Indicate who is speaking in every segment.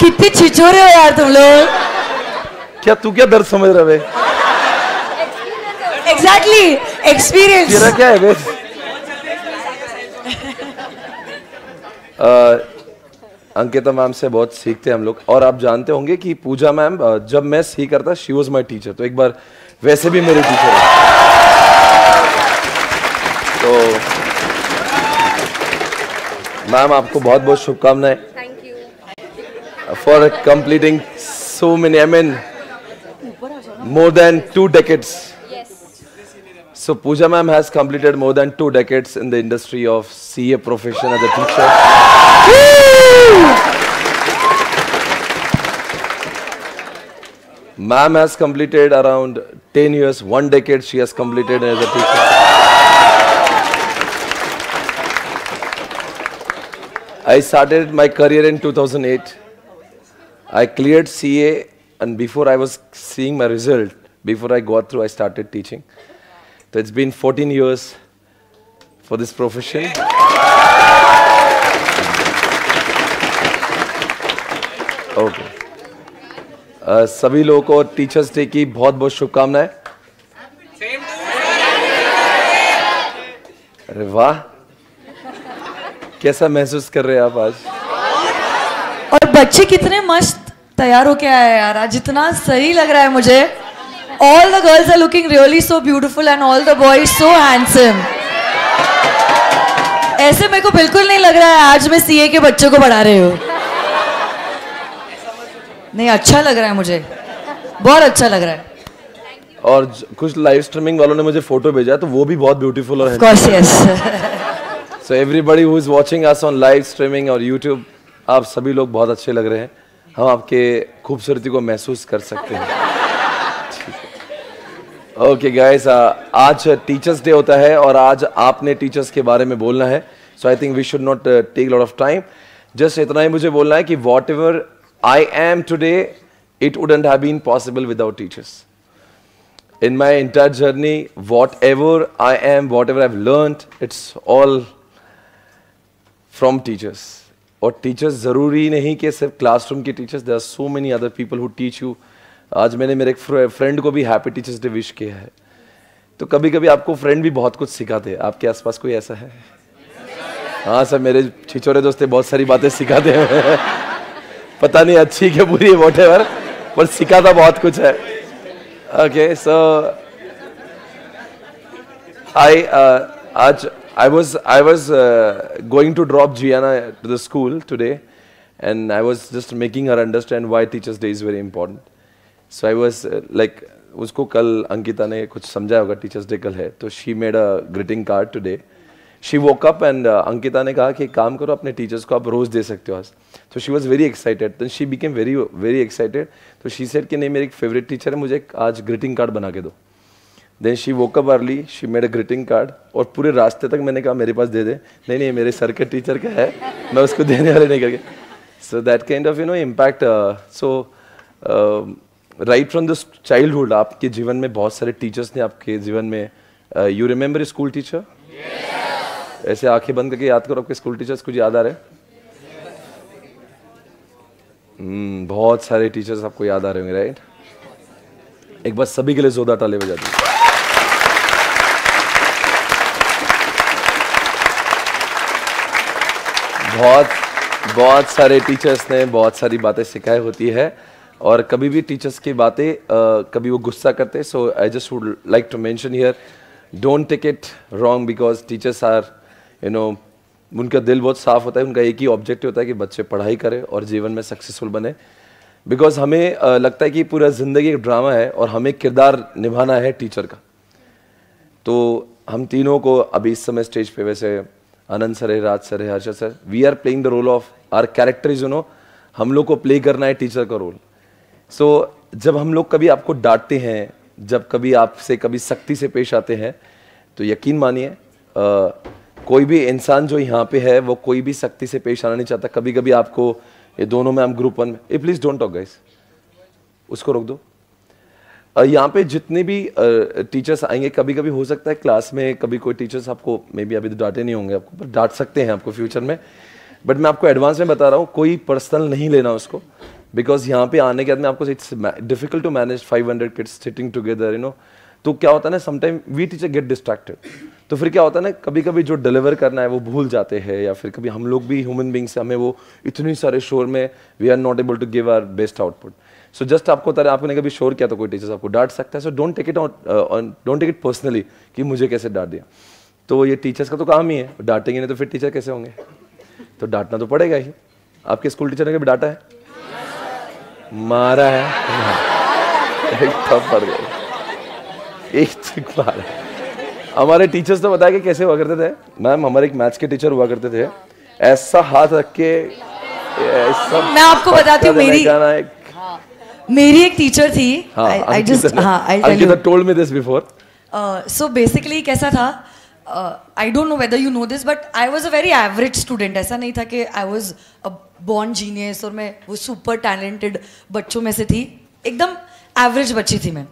Speaker 1: कितनी छिछोरे हो यार तुम लोग।
Speaker 2: क्या तू क्या दर्द समझ रहा है?
Speaker 1: Exactly experience.
Speaker 2: तेरा क्या है बे? अंकिता मैम से बहुत सीखते हैं हम लोग। और आप जानते होंगे कि पूजा मैम जब मैं सीख रहा था शी वॉज माई टीचर, तो एक बार वैसे भी मेरे टीचर है। तो मैम आपको बहुत बहुत शुभकामनाएं for completing so many, I mean more than 2 decades. Yes. So Pooja ma'am has completed more than 2 decades in the industry of CA profession as a teacher. Ma'am has completed around 10 years, 1 decade she has completed as a teacher. I started my career in 2008. I cleared CA. And before I was seeing my result, before I got through, I started teaching. So it's been 14 years for this profession. Okay. सभी लोगों को teachers day की बहुत बहुत शुभकामनाएं। अरे वाह, कैसा महसूस कर रहे हैं आप आज?
Speaker 1: और बच्चे कितने मस्त तैयार होके आए यार, आज इतना सही लग रहा है मुझे। All the girls are looking really so beautiful and all the boys so handsome. ऐसे मेरे को बिल्कुल नहीं लग रहा है आज मैं सीए के बच्चों को पढ़ा रहे हो। नहीं, अच्छा लग रहा है मुझे, बहुत अच्छा लग रहा है।
Speaker 2: और कुछ लाइव स्ट्रीमिंग वालों ने मुझे फोटो भेजा तो वो भी बहुत ब्यूटीफुल और so everybody who is watching us on live streaming और यूट्यूब, आप सभी लोग बहुत अच्छे लग रहे हैं। हम आपके खूबसूरती को महसूस कर सकते हैं। ओके गाइस, आज टीचर्स डे होता है और आज आपने टीचर्स के बारे में बोलना है। So I think we should not take lot of time. Just इतना ही मुझे बोलना है कि whatever I am today, it wouldn't have been possible without teachers. In my entire journey, whatever I am, whatever I have learned, it's all from teachers. और teachers जरूरी नहीं कि सिर्फ क्लासरूम के teachers, there are so many other people who teach you. आज मैंने मेरे एक फ्रेंड को भी हैप्पी टीचर्स डे विश किया है। तो कभी कभी आपको फ्रेंड भी बहुत कुछ सिखाते हैं। आपके आसपास कोई ऐसा है? हाँ सर, मेरे छिछोरे दोस्त बहुत सारी बातें सिखाते हैं। पता नहीं अच्छी क्या बुरी है व्हाटएवर, पर सिखाता बहुत कुछ है। ओके, सो आज I was going to drop Gianna to the school today, and I was just making her understand why Teachers Day is very important. So I was like, उसको कल अंकिता ने कुछ समझाया होगा, टीचर्स डे कल है, तो she made a greeting card today. She woke up and Ankita ने कहा कि काम करो, अपने टीचर्स को आप रोज दे सकते हो आज। So she was very excited. Then she became very excited. तो she said कि नहीं, मेरी एक फेवरेट टीचर है, मुझे आज ग्रीटिंग कार्ड बना के दो। Then she woke up early, she made a greeting card, और पूरे रास्ते तक मैंने कहा मेरे पास दे दे। नहीं, मेरे सर के टीचर का है, मैं उसको देने वाले नहीं करके। So that kind of impact. Right from this childhood, आपके जीवन में बहुत सारे टीचर्स ने आपके जीवन में, you remember स्कूल टीचर? ऐसे आंखें बंद करके याद करो आपके स्कूल टीचर्स, कुछ याद आ रहे हैं? बहुत सारे टीचर्स आपको याद आ रहे होंगे, राइट? एक बार सभी के लिए जोरदार ताली बजा दीजिए। बहुत सारे टीचर्स ने बहुत सारी बातें सिखाई होती है, और कभी भी टीचर्स की बातें कभी वो गुस्सा करते हैं। So I just would like to mention here, don't take it wrong, because teachers are उनका दिल बहुत साफ होता है। उनका एक ही ऑब्जेक्टिव होता है कि बच्चे पढ़ाई करें और जीवन में सक्सेसफुल बने। बिकॉज हमें लगता है कि पूरा ज़िंदगी एक ड्रामा है और हमें किरदार निभाना है टीचर का। तो हम तीनों को अभी इस समय स्टेज पे, वैसे आनंद सर है, राज सर है, Harshad sir, we are playing the role of our characters, हम लोग को प्ले करना है टीचर का रोल। सो जब हम लोग कभी आपको डांटते हैं, जब कभी आपसे कभी सख्ती से पेश आते हैं, तो यकीन मानिए कोई भी इंसान जो यहाँ पे है वो कोई भी सख्ती से पेश आना नहीं चाहता। कभी कभी आपको, ये दोनों में हम ग्रुप 1 में, प्लीज डोंट टॉक गाइस, उसको रोक दो। यहाँ पे जितने भी टीचर्स आएंगे, कभी कभी हो सकता है क्लास में कभी कोई टीचर्स आपको, मे बी अभी तो डांटे नहीं होंगे आपको, पर डांट सकते हैं आपको फ्यूचर में। बट मैं आपको एडवांस में बता रहा हूँ, कोई पर्सनल नहीं लेना उसको, बिकॉज यहाँ पे आने के बाद में आपको it's difficult to manage 500 kids sitting together, you know. तो क्या होता है ना, sometime we teacher get distracted, तो फिर क्या होता है ना, कभी कभी जो डिलीवर करना है वो भूल जाते हैं, या फिर कभी हम लोग भी ह्यूमन बींग्स हमें वो इतनी सारे शोर में we are not able to give our best output. So just आपको तरह आपने कभी शोर किया तो कोई टीचर आपको डांट सकता है, so don't take it personally कि मुझे कैसे डांट दिया। तो ये टीचर्स का तो काम ही है, डांटेंगे नहीं तो फिर टीचर कैसे होंगे, तो डांटना तो पड़ेगा ही। आपके स्कूल टीचर ने कभी डांटा है? मारा है? एक थप्पड़ गया, एक चिक मारा। हमारे टीचर्स तो बताया कि कैसे हुआ करते थे मैम, हमारे एक मैथ्स के टीचर हुआ करते थे, ऐसा हाथ रख के ऐसा,
Speaker 1: मैं आपको बताती हूँ, मेरी एक टीचर थी,
Speaker 2: Ankita told me this before.
Speaker 1: So basically कैसा था, I don't know whether you know this, but I was a very average student. ऐसा नहीं था कि I was a born genius और मैं वो super talented बच्चों में से थी, एकदम average बच्ची थी मैं।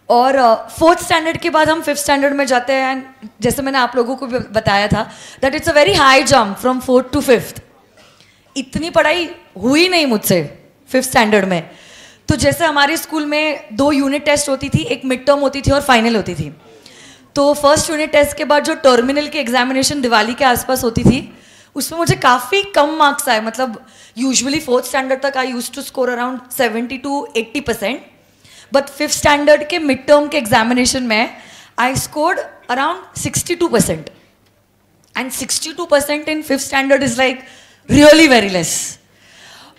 Speaker 1: और 4th स्टैंडर्ड के बाद हम 5th स्टैंडर्ड में जाते हैं, एंड जैसे मैंने आप लोगों को भी बताया था that it's a very high jump from 4th to 5th। इतनी पढ़ाई हुई नहीं मुझसे 5th स्टैंडर्ड में। तो जैसे हमारे स्कूल में 2 यूनिट टेस्ट होती थी, एक मिड टर्म होती थी और फाइनल होती थी। तो फर्स्ट यूनिट टेस्ट के बाद जो टर्मिनल की एग्जामिनेशन दिवाली के आसपास होती थी, उसमें मुझे काफ़ी कम मार्क्स आए। मतलब यूजुअली 4th स्टैंडर्ड तक I used to score around 70 to 80%, but 5th standard के मिड टर्म के एग्जामिनेशन में I scored around 62%, and 62% in 5th standard is like really very less.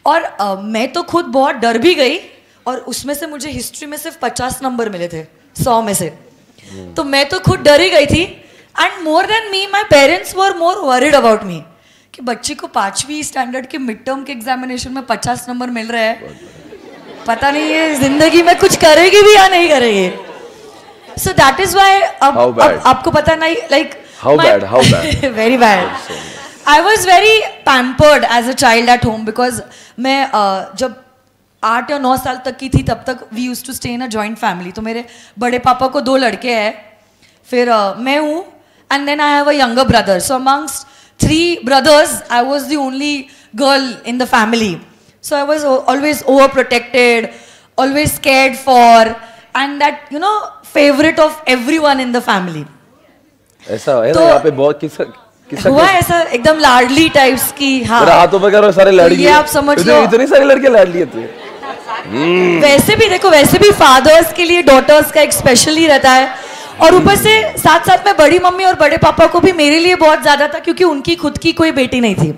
Speaker 1: और मैं तो खुद बहुत डर भी गई, और उसमें से मुझे हिस्ट्री में सिर्फ 50 नंबर मिले थे 100 में से, तो मैं तो खुद डर ही गई थी। And more than me my parents were more worried about me कि बच्ची को 5वीं स्टैंडर्ड के मिड टर्म के एग्जामिनेशन में 50 नंबर मिल रहे हैं, पता नहीं ये जिंदगी में कुछ करेगी भी या नहीं करेगी। सो दैट इज वाई अब आपको पता नहीं, like
Speaker 2: how bad
Speaker 1: very bad. I was very pampered as a child at home because मैं जब 8 या 9 साल तक की थी तब तक we used to stay in a joint family। तो मेरे बड़े पापा को 2 लड़के हैं, फिर मैं हूँ, and then I have a younger brother. So amongst 3 brothers, I was the only girl in the family. So I was always overprotected, always cared for, and that, you know, favorite of everyone in the family.
Speaker 2: ऐसा है ना, यहाँ पे बहुत किस्सा
Speaker 1: हुआ ऐसा एकदम लाडली टाइप्स की। हाँ,
Speaker 2: हाथों पे करो सारे लड़की,
Speaker 1: ये आप समझ लो,
Speaker 2: इतनी सारी लड़कियां लाडली थी।
Speaker 1: वैसे भी देखो, वैसे भी फादर्स के लिए डॉटर्स का एक स्पेशल ही रहता है, और ऊपर से साथ साथ में बड़ी मम्मी और बड़े पापा को भी मेरे लिए बहुत ज्यादा था, क्योंकि उनकी खुद की कोई बेटी नहीं थी।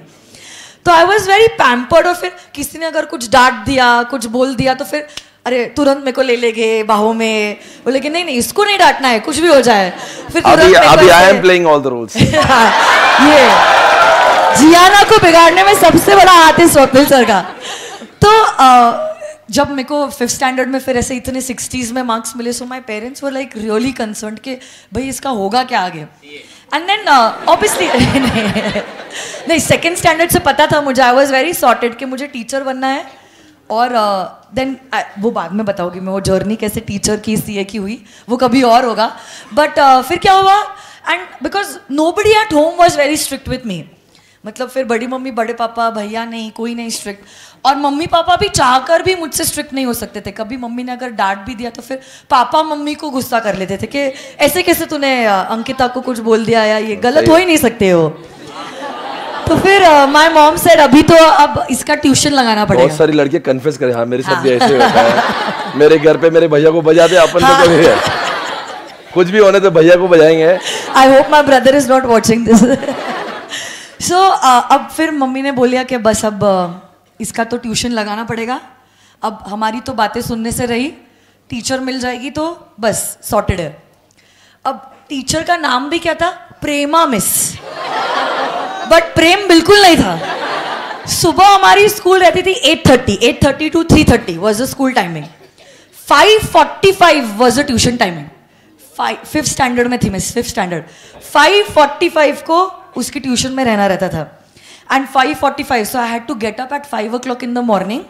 Speaker 1: तो आई वॉज वेरी पैम्पर्ड, और फिर किसी ने अगर कुछ डांट दिया, कुछ बोल दिया, तो फिर अरे तुरंत मेरे को ले लेंगे बाहों में, बोले कि नहीं नहीं इसको नहीं डांटना है, कुछ भी हो जाए। फिर
Speaker 2: अभी I am playing all the roles.
Speaker 1: ये जियाना को बिगाड़ने में सबसे बड़ा हाथ है स्वप्निल सर का। तो जब मेरे को 5th स्टैंडर्ड में फिर ऐसे इतने 60s में मार्क्स मिले, so my parents were like really concerned कि भाई इसका होगा क्या आगे। एंड देन ऑब्वियसली नहीं, 2nd स्टैंडर्ड से पता था मुझे, आई वॉज वेरी सॉर्टेड कि मुझे टीचर बनना है। और देन वो बाद में बताओगी मैं वो जर्नी कैसे टीचर की सीए की हुई, वो कभी और होगा। बट फिर क्या हुआ, and because nobody at home was very strict with me. मतलब फिर बड़ी मम्मी बड़े पापा भैया नहीं, कोई नहीं स्ट्रिक्ट, और मम्मी पापा भी चाहकर भी मुझसे स्ट्रिक्ट नहीं हो सकते थे। कभी मम्मी ने अगर डांट भी दिया तो फिर पापा मम्मी को गुस्सा कर लेते थे कि ऐसे कैसे तूने अंकिता को कुछ बोल दिया, या ये गलत हो ही नहीं सकते हो। तो फिर माय मॉम सेड अभी तो अब इसका ट्यूशन लगाना पड़ेगा।
Speaker 2: बहुत सारी लड़कियां कन्फेस करें, हाँ मेरे साथ भी ऐसे होता है। मेरे घर पे मेरे भैया को बजाते, अपन तो कभी है कुछ भी होने तो भैया को बजाएंगे।
Speaker 1: I hope my brother is not watching this. So अब फिर मम्मी ने बोलिया कि बस अब इसका तो ट्यूशन लगाना पड़ेगा, अब हमारी तो बातें सुनने से रही, टीचर मिल जाएगी तो बस सॉर्टेड है। अब टीचर का नाम भी क्या था, प्रेमा मिस, बट प्रेम बिल्कुल नहीं था। सुबह हमारी स्कूल रहती थी 8:30 to 3:30 was the school timing. 5:45 was the tuition timing. 5th standard में थी मैं, 5th स्टैंडर्ड। 5:45 को उसकी ट्यूशन में रहना रहता था, and 5:45 so I had to get up at 5 o'clock in the morning.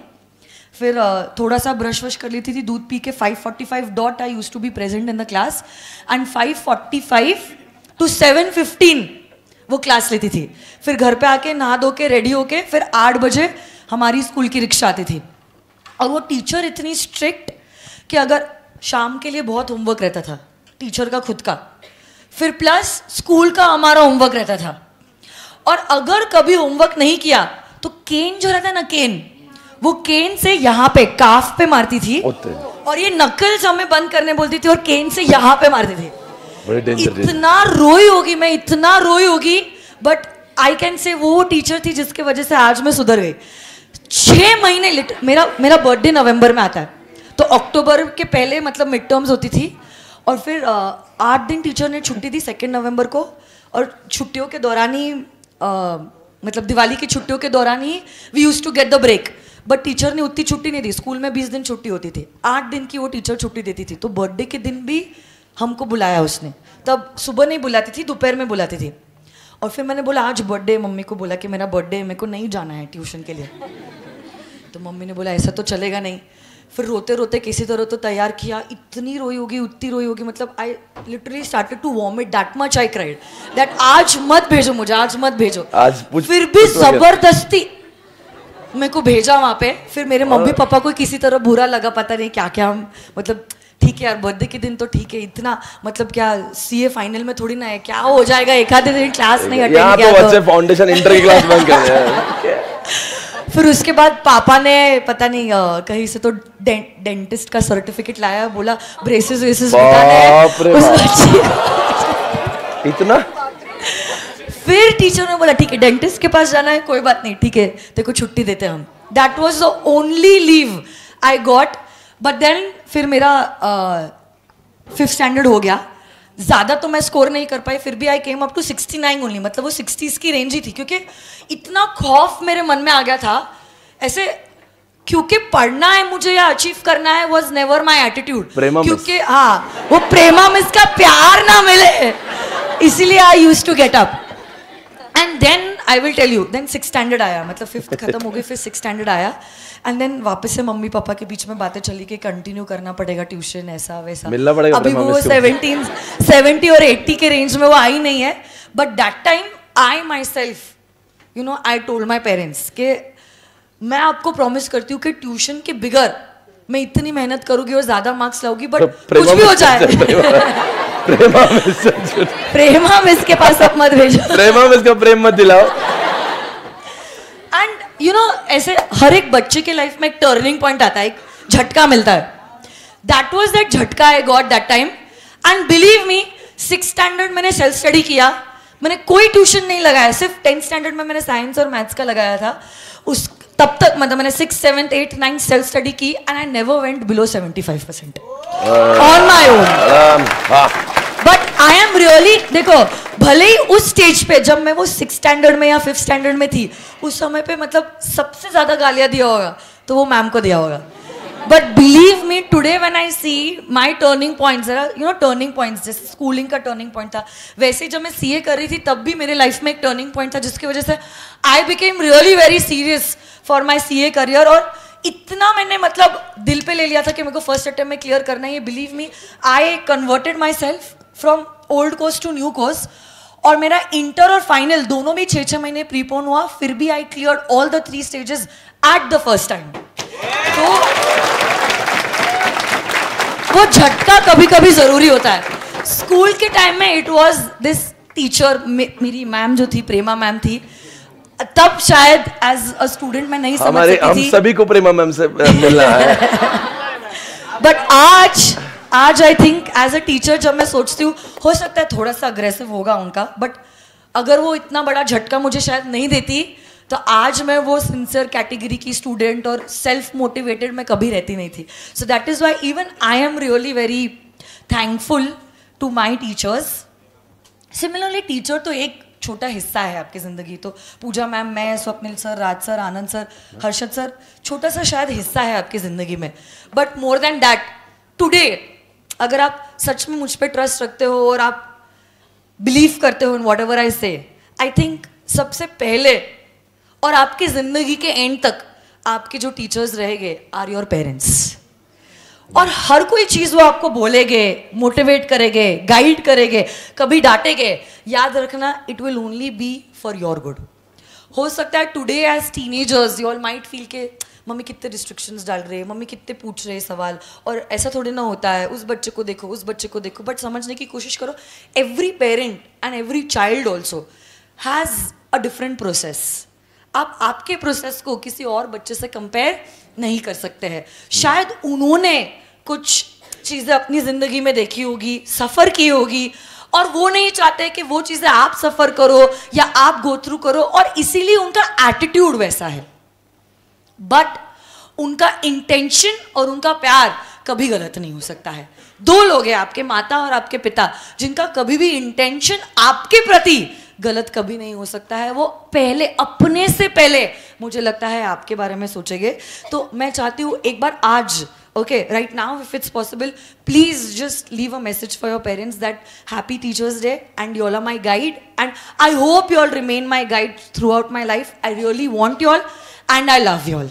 Speaker 1: फिर थोड़ा सा ब्रश वश कर लेती थी, दूध पी के 5:45 dot I use to be present in the class, and 5:45 to 7:15 वो क्लास लेती थी, फिर घर पे आके नहा धो के रेडी होके फिर 8 बजे हमारी स्कूल की रिक्शा आती थी। और वो टीचर इतनी स्ट्रिक्ट कि अगर शाम के लिए बहुत होमवर्क रहता था टीचर का खुद का, फिर प्लस स्कूल का हमारा होमवर्क रहता था, और अगर कभी होमवर्क नहीं किया तो केन जो रहता है ना, केन, वो केन से यहाँ पे काफ पे मारती थी और ये नकल्स हमें बंद करने बोलती थी और केन से यहाँ पे मारती थी। इतना रोई होगी मैं, इतना रोई होगी, बट आई कैन से वो टीचर थी जिसकी वजह से आज मैं सुधर गई। 6 महीने मेरा बर्थडे नवंबर में आता है, तो अक्टूबर के पहले मतलब मिड टर्म्स होती थी, और फिर 8 दिन टीचर ने छुट्टी दी 2 नवंबर को, और छुट्टियों के दौरान ही मतलब दिवाली की छुट्टियों के दौरान ही we use to get the break, but teacher ने उतनी छुट्टी नहीं दी। स्कूल में 20 दिन छुट्टी होती थी, 8 दिन की वो टीचर छुट्टी देती थी, तो बर्थडे के दिन भी हमको बुलाया उसने। तब सुबह नहीं बुलाती थी, दोपहर में बुलाती थी। और फिर मैंने बोला आज बर्थडे, मम्मी को बोला कि मेरा बर्थडे है, मेरे को नहीं जाना है ट्यूशन के लिए। तो मम्मी ने बोला ऐसा तो चलेगा नहीं। फिर रोते रोते किसी तरह तो तैयार किया, इतनी रोई होगी, उतनी रोई होगी, मतलब I literally started to vomit, that much I cried that आज मत भेजो मुझे, आज मत भेजो। फिर भी जबरदस्ती मेरे को भेजा वहाँ पे। फिर मेरे मम्मी पापा को किसी तरह बुरा लगा, पता नहीं क्या क्या, मतलब ठीक है यार बर्थडे के दिन तो ठीक है, इतना मतलब क्या सीए फाइनल में थोड़ी ना है, क्या हो जाएगा, एक आधे दिन क्लास नहीं अटेंड किया तो।
Speaker 2: फाउंडेशन इंटर की क्लास बंद कर दिया।
Speaker 1: फिर उसके बाद पापा ने पता नहीं कहीं से तो डेंटिस्ट का सर्टिफिकेट लाया, बोला ब्रेसेस वेसेस
Speaker 2: इतना।
Speaker 1: फिर टीचर ने बोला ठीक है डेंटिस्ट के पास जाना है, कोई बात नहीं, ठीक है तेरे को छुट्टी देते हम। That was the only leave I got. But then फिर मेरा 5th स्टैंडर्ड हो गया, ज़्यादा तो मैं स्कोर नहीं कर पाई, फिर भी आई केम अप टू 69 ओनली, मतलब वो 60s की रेंज ही थी, क्योंकि इतना खौफ मेरे मन में आ गया था ऐसे, क्योंकि पढ़ना है मुझे या अचीव करना है वॉज नेवर माई एटीट्यूड, क्योंकि हाँ वो प्रेमा मिस का प्यार ना मिले, इसीलिए I use to get up. And then I will tell you, then 6th standard आया, मतलब 5th खत्म हो गई, फिर 6th स्टैंडर्ड आया, एंड देन वापस से मम्मी पापा के बीच में बातें चली कि कंटिन्यू करना पड़ेगा ट्यूशन, ऐसा वैसा,
Speaker 2: मिलना पड़ेगा।
Speaker 1: अभी वो 70 और 80 के रेंज में वो आई नहीं है, but that time I my self you know I told my parents कि मैं आपको प्रॉमिस करती हूँ कि ट्यूशन के बिगर मैं इतनी मेहनत करूंगी और ज्यादा मार्क्स लाऊंगी, बट कुछ भी हो जाए प्रेमा मिस के पास अब मत भेजो,
Speaker 2: प्रेमा मिस का प्रेम मत दिलाओ।
Speaker 1: एंड यू नो ऐसे हर एक बच्चे के लाइफ में एक टर्निंग पॉइंट आता है, एक झटका मिलता है। दैट वाज दैट झटका I got that time. And believe me 6th standard मैंने सेल्फ स्टडी किया, मैंने कोई ट्यूशन नहीं लगाया, सिर्फ 10th स्टैंडर्ड में मैंने साइंस और मैथ्स का लगाया था। उस तब तक मतलब मैंने 6th 7th 8th 9th self study की, and I never went below 75% on my own. But I am really, देखो भले ही उस स्टेज पे जब मैं वो 6th स्टैंडर्ड में या 5th स्टैंडर्ड में थी, उस समय पे मतलब सबसे ज्यादा गालियां दिया होगा तो वो मैम को दिया होगा। But believe me today when I see my turning points, you know turning points, जैसे स्कूलिंग का टर्निंग पॉइंट था, वैसे जब मैं सीए कर रही थी तब भी मेरे लाइफ में एक टर्निंग पॉइंट था जिसकी वजह से I became really very serious for my CA career. और इतना मैंने मतलब दिल पे ले लिया था कि मेरे को फर्स्ट अटेम्प्ट में क्लियर करना है। Believe me I converted my self from old course to new course, और मेरा इंटर और फाइनल दोनों भी 6-6 महीने प्रीपोन हुआ, फिर भी आई cleared all the 3 stages at the first time. तो वो झटका कभी कभी जरूरी होता है। स्कूल के टाइम में इट वाज दिस टीचर, मेरी मैम जो थी प्रेमा मैम थी, तब शायद एज अ स्टूडेंट मैं नहीं समझ सकती थी।
Speaker 2: हम सभी को प्रेमा मैम से मिलना है।
Speaker 1: बट आज I think as a teacher जब मैं सोचती हूँ, हो सकता है थोड़ा सा अग्रेसिव होगा उनका, बट अगर वो इतना बड़ा झटका मुझे शायद नहीं देती तो आज मैं वो सिंसियर कैटेगरी की स्टूडेंट और सेल्फ मोटिवेटेड मैं कभी रहती नहीं थी। So that is why even I am really very thankful to my teachers. Similarly teacher तो एक छोटा हिस्सा है आपकी ज़िंदगी, तो पूजा मैम, मैं, स्वप्निल सर, राज सर, आनंद सर, हर्षद सर, छोटा सा शायद हिस्सा है आपकी ज़िंदगी में। But more than that today अगर आप सच में मुझ पर ट्रस्ट रखते हो और आप बिलीव करते हो इन वॉट एवर आई से, आई थिंक सबसे पहले और आपकी ज़िंदगी के एंड तक आपके जो टीचर्स रहेंगे आर योर पेरेंट्स। और हर कोई चीज वो आपको बोलेगे, मोटिवेट करेंगे, गाइड करेंगे, कभी डांटेंगे, याद रखना it will only be for your good. हो सकता है today as teenagers you all might feel के मम्मी कितने रिस्ट्रिक्शंस डाल रहे हैं, मम्मी कितने पूछ रहे हैं सवाल, और ऐसा थोड़ी ना होता है, उस बच्चे को देखो, उस बच्चे को देखो. बट समझने की कोशिश करो, every parent and every child also has a different process. आप आपके प्रोसेस को किसी और बच्चे से कंपेयर नहीं कर सकते हैं. शायद उन्होंने कुछ चीज़ें अपनी ज़िंदगी में देखी होगी, सफ़र की होगी, और वो नहीं चाहते कि वो चीज़ें आप सफ़र करो या आप गो थ्रू करो, और इसीलिए उनका एटीट्यूड वैसा है. बट उनका इंटेंशन और उनका प्यार कभी गलत नहीं हो सकता है. दो लोग हैं, आपके माता और आपके पिता, जिनका कभी भी इंटेंशन आपके प्रति गलत कभी नहीं हो सकता है. वो पहले, अपने से पहले मुझे लगता है आपके बारे में सोचेंगे. तो मैं चाहती हूँ एक बार आज, okay, right now if it's possible, please just leave a message for your parents that happy Teachers Day and you all are my guide and I hope you all remain my guide throughout my life. I really want you all and I love you all.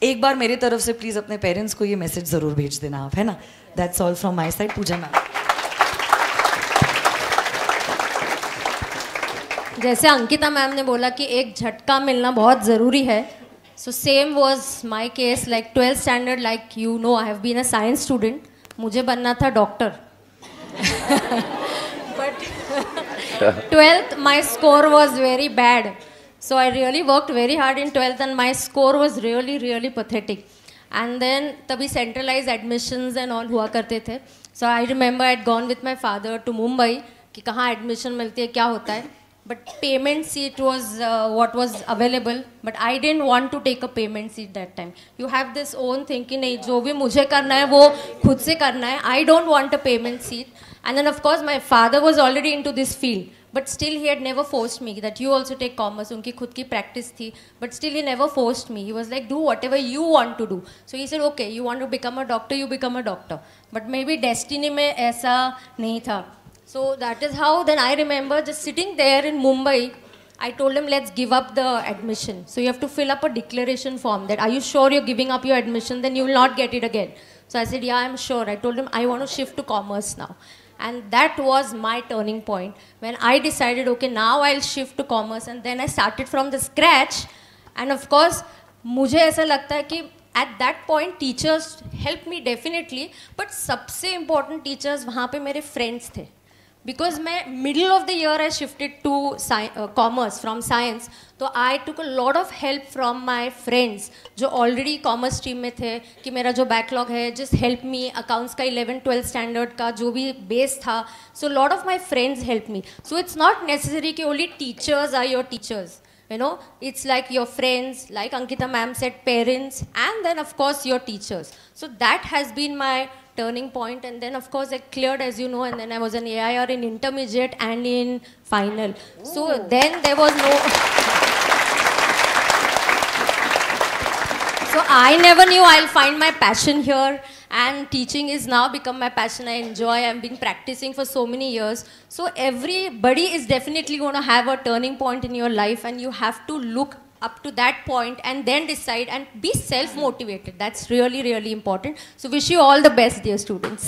Speaker 1: एक बार मेरे तरफ से please अपने parents को ये message जरूर भेज देना आप, है ना. That's all from my side. Pooja ma'am.
Speaker 3: जैसे अंकिता मैम ने बोला कि एक झटका मिलना बहुत ज़रूरी है, so same was my case. Like 12th standard, like you know, I have been a science student. मुझे बनना था doctor. But 12th my score was very bad. So I really worked very hard in 12th and my score was really pathetic. And then तभी centralized admissions and all हुआ करते थे. So I remember I had gone with my father to Mumbai कि कहाँ admission मिलती है, क्या होता है. But payment seat was what was available. But I didn't want to take a payment seat that time. You have this own thing कि नहीं, जो भी मुझे करना है वो खुद से करना है. I don't want a payment seat. And then of course my father was already into this field. But still he had never forced me that you also take commerce. उनकी खुद की practice थी. But still he never forced me. He was like, do whatever you want to do. So he said, okay, you want to become a doctor, you become a doctor. But maybe destiny में ऐसा नहीं था. So that is how then I remember just sitting there in Mumbai. I told him, let's give up the admission. So you have to fill up a declaration form that are you sure you're giving up your admission, then you will not get it again. So I said, yeah, I'm sure. I told him I want to shift to commerce now. And that was my turning point when I decided, okay, now I'll shift to commerce. And then I started from the scratch. And of course, मुझे ऐसा लगता है कि at that point teachers helped me definitely. But सबसे important teachers वहाँ पे मेरे friends थे. Because मैं middle of the year I shifted to commerce from science, तो I took a lot of help from my friends जो already commerce stream में थे कि मेरा जो backlog है just help me, accounts का 11th-12th standard का जो भी base था, so lot of my friends helped me. So it's not necessary कि only teachers are your teachers. You know, it's like your friends, like Ankita ma'am said, parents, and then of course your teachers. So that has been my turning point, and then of course I cleared, as you know, and then I was an AIR in intermediate and in final. So then there was no... So I never knew I'll find my passion here, and teaching is now become my passion. I enjoy. I've been practicing for so many years. So everybody is definitely going to have a turning point in your life, and you have to look up to that point and then decide and be self-motivated. That's really, really important. So wish you all the best, dear students.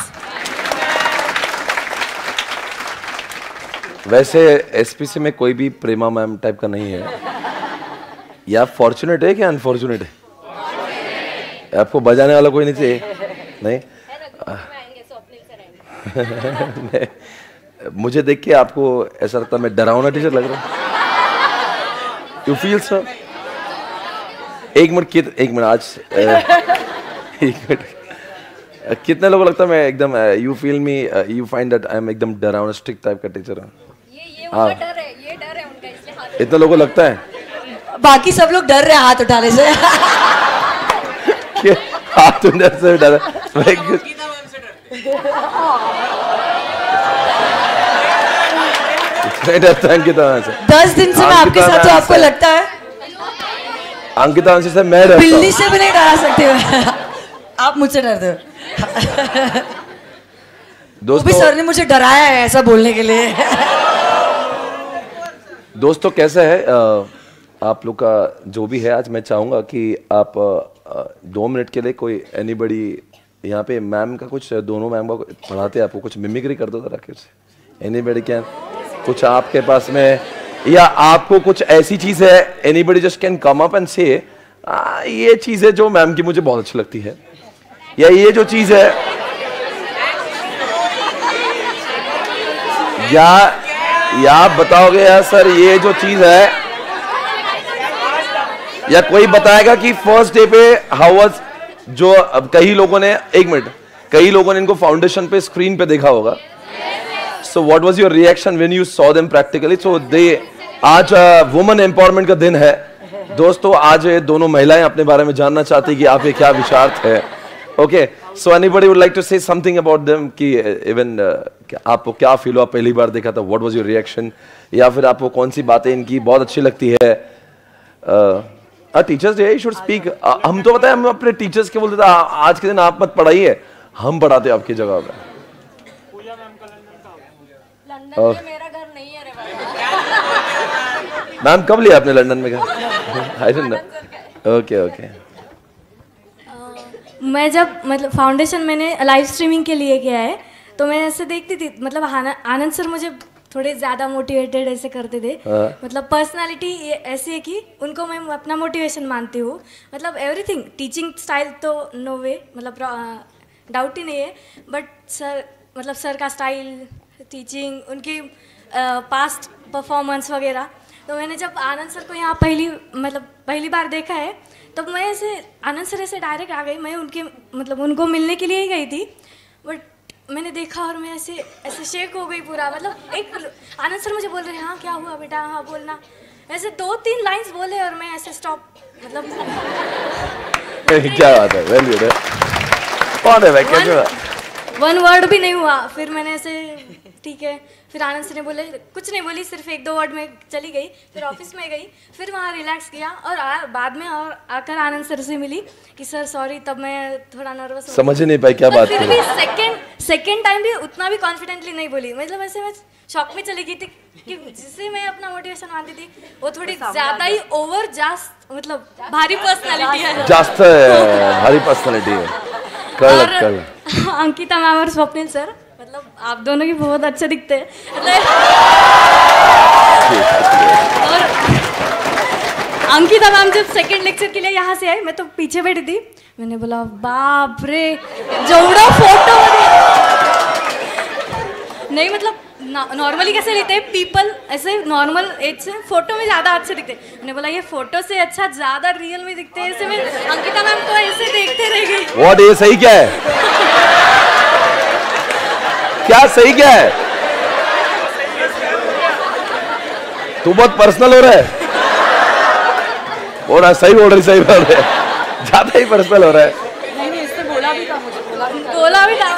Speaker 2: वैसे SPC में कोई भी प्रेमा ma'am type का नहीं है. या fortunate है क्या अनफॉर्चुनेट है? आपको बजाने वाला कोई नहीं चाहिए? नहीं. मुझे देख के आपको ऐसा लगता है मैं डरावना टीचर लग रहा हूँ. You feel so? एक मिनट आज एक मिनट. कितने लोगों को लगता है मैं एकदम you feel me, you find that I am एकदम डरावना स्ट्रिक्ट टाइप का टीचर हूँ?
Speaker 3: ये उनका डर है, ये डर है उनका, इसलिए हाथ.
Speaker 2: इतने लोगों को लगता है?
Speaker 1: बाकी सब लोग डर रहे हाथ उठाने से.
Speaker 2: हाथ उठाने से डर. मैं डरता अंकिता से.
Speaker 1: 10 दिन से मैं आपके साथ, तो आपको लगता है
Speaker 2: अंकिता से मैं डरता हूं.
Speaker 1: बिल्ली से भी नहीं डरा सकते हो. आप मुझसे डरते हो. दोस्तों, सर ने मुझे डराया है ऐसा बोलने के लिए.
Speaker 2: दोस्तों कैसा है आप लोग का जो भी है, आज मैं चाहूंगा कि आप 2 मिनट के लिए कोई एनीबडी यहाँ पे मैम का कुछ, दोनों मैम का पढ़ाते आपको कुछ मिमिक्री कर दो जरा कुछ, एनीबॉडी कैन, कुछ आपके पास में, या आपको कुछ ऐसी चीज है, anybody just can come up and से ये चीज है जो मैम की मुझे बहुत अच्छी लगती है, या ये जो चीज है, या आप बताओगे यार सर ये जो चीज है, या कोई बताएगा कि फर्स्ट डे पे हाउ वाज, जो अब कई लोगों ने, एक मिनट, कई लोगों ने इनको फाउंडेशन पे स्क्रीन पे देखा होगा, so what was your reaction when you saw them practically? So they, आज वुमेन एम्पावरमेंट का दिन है दोस्तों, आज दोनों महिलाएं अपने बारे में जानना चाहती है कि आपके क्या विचार थे। Okay, so anybody would like to say something about them कि इवन आपको क्या फील हुआ पहली बार देखा था, व्हाट वाज योर रिएक्शन, या फिर आपको कौन सी बातें इनकी बहुत अच्छी लगती है? Teachers day, you should speak. हम तो बताए, हम अपने टीचर्स के बोलते थे आज के दिन आप मत पढ़ाइए, हम पढ़ाते आपकी जगह पे।
Speaker 3: लंदन में मेरा घर नहीं है रे बाबा।
Speaker 2: मैम कब लिया आपने लंदन में घर? I don't know. Okay okay.
Speaker 4: मैं जब मतलब फाउंडेशन मैंने लाइव स्ट्रीमिंग के लिए किया है, तो मैं ऐसे देखती थी, मतलब आनंद सर मुझे थोड़े ज़्यादा मोटिवेटेड ऐसे करते थे। मतलब पर्सनालिटी ऐसी है कि उनको मैं अपना मोटिवेशन मानती हूँ। मतलब एवरीथिंग, टीचिंग स्टाइल तो नो वे, मतलब डाउट ही नहीं है, बट सर, मतलब सर का स्टाइल, टीचिंग, उनकी पास्ट परफॉर्मेंस वगैरह। तो मैंने जब आनंद सर को यहाँ पहली बार देखा है, तब मैं ऐसे आनंद सर ऐसे डायरेक्ट आ गई। मैं उनके मतलब उनको मिलने के लिए ही गई थी, बट मैंने देखा और मैं ऐसे शेक हो गई पूरा। मतलब एक आनंद सर मुझे बोल रहे, हाँ क्या हुआ बेटा, हाँ बोलना, ऐसे 2-3 लाइंस बोले और मैं ऐसे स्टॉप, मतलब
Speaker 2: क्या बात है, वेरी गुड। कौन है भाई, कैसे हुआ?
Speaker 4: 1 वर्ड भी नहीं हुआ। फिर मैंने ऐसे ठीक है, फिर आनंद सर ने बोले, कुछ नहीं बोली, सिर्फ 1-2 वर्ड में चली गई। फिर ऑफिस में गई, फिर वहाँ रिलैक्स किया, और बाद में और आकर आनंद सर से मिली कि सर सॉरी, तब मैं थोड़ा नर्वस
Speaker 2: समझ ही नहीं पाई क्या बात
Speaker 4: थी। फिर भी सेकेंड टाइम भी उतना भी कॉन्फिडेंटली नहीं बोली। मतलब ऐसे मैं शॉक में चली गई थी कि जिससे मैं अपना मोटिवेशन मानती थी, वो थोड़ी ज़्यादा ही ओवर जास्त, मतलब भारी पर्सनैलिटी है, जास्त
Speaker 2: भारी पर्सनैलिटी है।
Speaker 4: और अंकिता मैम और स्वप्निल सर, मतलब आप दोनों की बहुत अच्छे दिखते हैं। और अंकिता मैम जब सेकंड लेक्चर के लिए यहाँ से आई, मैं तो पीछे बैठी थी, मैंने बोला बाप रे, जेवढा फोटो नहीं, मतलब नॉर्मली कैसे लेते हैं पीपल, ऐसे नॉर्मल एज से फोटो में ज़्यादा अच्छे दिखते हैं। मैंने बोला ये फोटो से अच्छा ज़्यादा रियल में दिखते हैं। ऐसे मैं अंकिता मैम को ऐसे देखते रह गई।
Speaker 2: व्हाट, ये सही क्या है? क्या सही क्या है? तू बहुत पर्सनल हो रहा है। बोल रहा, सही बोल रही, सही बोल रहे, ज्यादा ही पर्सनल हो रहा है।
Speaker 1: नहीं, इससे बोला भी था मुझे,
Speaker 4: बोला भी था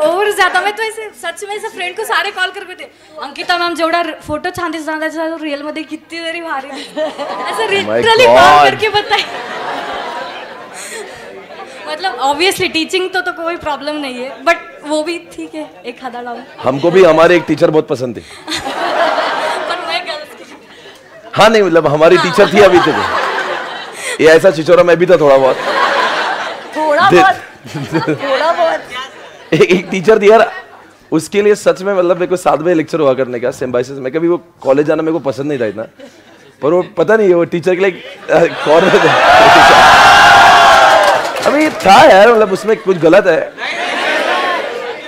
Speaker 4: ओवर ज्यादा। मैं तो ऐसे सच में ऐसे फ्रेंड को सारे कॉल करते थे, अंकिता मैम जेवढा फोटो छान दिसतात रियल मध्ये किती तरी भारी, ऐसे लिटरली कॉल करके बताए। मतलब ऑब्वियसली टीचिंग तो कोई प्रॉब्लम नहीं है, बट वो भी ठीक है, एक आधा डाउन।
Speaker 2: हमको भी हमारे एक टीचर बहुत पसंद थी।
Speaker 4: पर मैं गर्ल्स की,
Speaker 2: हाँ नहीं, मतलब हमारी टीचर थी अभी तक, ये ऐसा चिचोरा मैं भी था थोड़ा बहुत। एक टीचर थी यार, उसके लिए सच में, मतलब मेरे को 7 बजे लेक्चर हुआ करने का सिम्बाइसिस में। कभी वो कॉलेज जाना मेरे को पसंद नहीं था इतना, पर वो पता नहीं, वो टीचर के लिए कॉर्नर अभी था यार, मतलब उसमें कुछ गलत है।